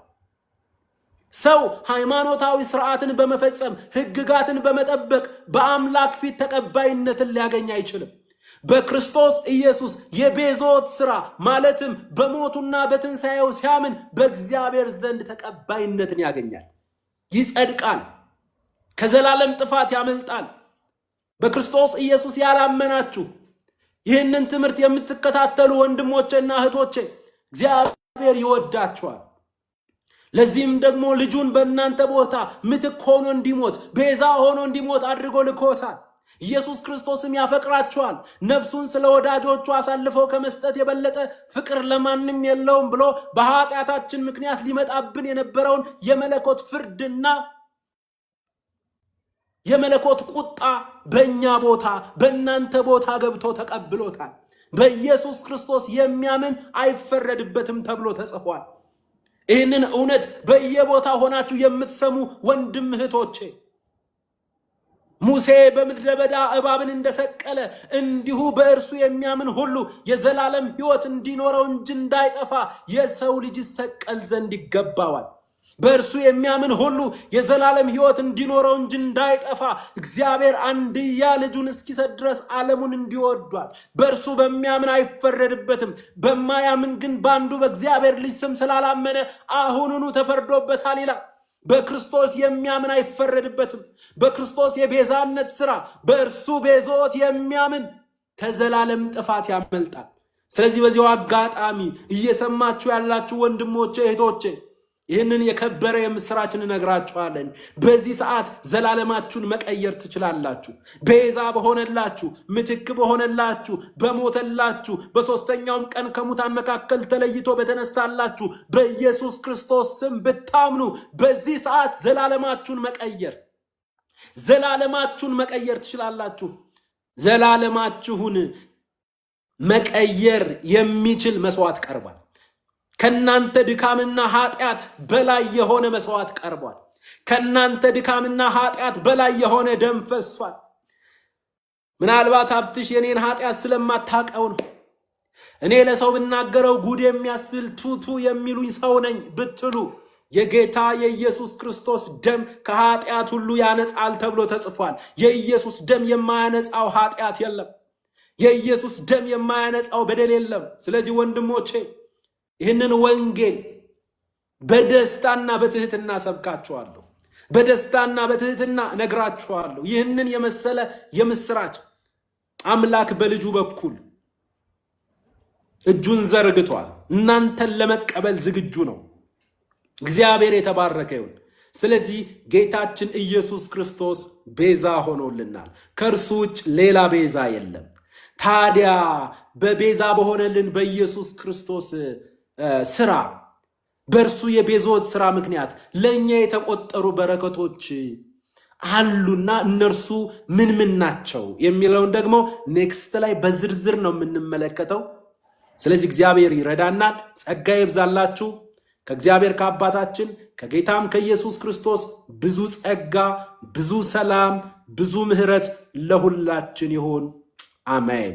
[SPEAKER 1] ሰው ሃይማኖታዊ ስርዓትን በመፈጸም ሕግጋትን በመጠበቅ በአምላክ ፊት ተቀባይነትን ሊያገኝ አይችልም። በክርስቶስ ኢየሱስ የቤዞት ሥራ ማለትም በሞቱና በትንሣኤው ሲያምን በእግዚአብሔር ዘንድ ተቀባይነትን ያገኛል፣ ይጸድቃል፣ ከዘላለም ጥፋት ያመልጣል። በክርስቶስ ኢየሱስ ያላመናችሁ ይህንን ትምህርት የምትከታተሉ ወንድሞቼና እህቶቼ እግዚአብሔር ይወዳችኋል። ለዚህም ደግሞ ልጁን በእናንተ ቦታ ምትክ ሆኖ እንዲሞት ቤዛ ሆኖ እንዲሞት አድርጎ ልኮታል። ኢየሱስ ክርስቶስም ያፈቅራችኋል፣ ነፍሱን ስለ ወዳጆቹ አሳልፈው ከመስጠት የበለጠ ፍቅር ለማንም የለውም ብሎ በኃጢአታችን ምክንያት ሊመጣብን የነበረውን የመለኮት ፍርድና የመለኮት ቁጣ በእኛ ቦታ በእናንተ ቦታ ገብቶ ተቀብሎታል። በኢየሱስ ክርስቶስ የሚያምን አይፈረድበትም ተብሎ ተጽፏል። ይህንን እውነት በየቦታ ሆናችሁ የምትሰሙ ወንድም እህቶቼ፣ ሙሴ በምድረ በዳ እባብን እንደሰቀለ እንዲሁ በእርሱ የሚያምን ሁሉ የዘላለም ሕይወት እንዲኖረው እንጂ እንዳይጠፋ የሰው ልጅ ይሰቀል ዘንድ ይገባዋል። በእርሱ የሚያምን ሁሉ የዘላለም ሕይወት እንዲኖረው እንጂ እንዳይጠፋ እግዚአብሔር አንድያ ልጁን እስኪሰጥ ድረስ ዓለሙን እንዲወዷል። በእርሱ በሚያምን አይፈረድበትም። በማያምን ግን በአንዱ በእግዚአብሔር ልጅ ስም ስላላመነ አሁኑኑ ተፈርዶበታል ይላል። በክርስቶስ የሚያምን አይፈረድበትም። በክርስቶስ የቤዛነት ሥራ በእርሱ ቤዞት የሚያምን ከዘላለም ጥፋት ያመልጣል። ስለዚህ በዚያው አጋጣሚ እየሰማችሁ ያላችሁ ወንድሞቼ እህቶቼ፣ ይህንን የከበረ የምስራችን እነግራችኋለን። በዚህ ሰዓት ዘላለማችሁን መቀየር ትችላላችሁ። ቤዛ በሆነላችሁ፣ ምትክ በሆነላችሁ፣ በሞተላችሁ፣ በሶስተኛውም ቀን ከሙታን መካከል ተለይቶ በተነሳላችሁ በኢየሱስ ክርስቶስ ስም ብታምኑ በዚህ ሰዓት ዘላለማችሁን መቀየር ትችላላችሁ። ዘላለማችሁን መቀየር የሚችል መስዋዕት ቀርቧል። ከናንተ ድካምና ኃጢአት በላይ የሆነ መስዋዕት ቀርቧል። ከናንተ ድካምና ኃጢአት በላይ የሆነ ደም ፈሷል። ምናልባት ሀብትሽ የኔን ኃጢአት ስለማታውቀው ነው። እኔ ለሰው ብናገረው ጉድ የሚያስብል ቱቱ የሚሉኝ ሰው ነኝ ብትሉ የጌታ የኢየሱስ ክርስቶስ ደም ከኃጢአት ሁሉ ያነጻል ተብሎ ተጽፏል። የኢየሱስ ደም የማያነጻው ኃጢአት የለም። የኢየሱስ ደም የማያነጻው በደል የለም። ስለዚህ ወንድሞቼ ይህንን ወንጌል በደስታና በትህትና ሰብካችኋለሁ። በደስታና በትህትና ነግራችኋለሁ። ይህንን የመሰለ የምስራች አምላክ በልጁ በኩል እጁን ዘርግቷል። እናንተን ለመቀበል ዝግጁ ነው። እግዚአብሔር የተባረከ ይሁን። ስለዚህ ጌታችን ኢየሱስ ክርስቶስ ቤዛ ሆኖልናል። ከእርሱ ውጭ ሌላ ቤዛ የለም። ታዲያ በቤዛ በሆነልን በኢየሱስ ክርስቶስ ስራ በእርሱ የቤዛዎት ስራ ምክንያት ለእኛ የተቆጠሩ በረከቶች አሉና እነርሱ ምን ናቸው የሚለውን ደግሞ ኔክስት ላይ በዝርዝር ነው የምንመለከተው። ስለዚህ እግዚአብሔር ይረዳናል። ጸጋ ይብዛላችሁ። ከእግዚአብሔር ከአባታችን ከጌታም ከኢየሱስ ክርስቶስ ብዙ ጸጋ፣ ብዙ ሰላም፣ ብዙ ምሕረት ለሁላችን ይሁን። አሜን።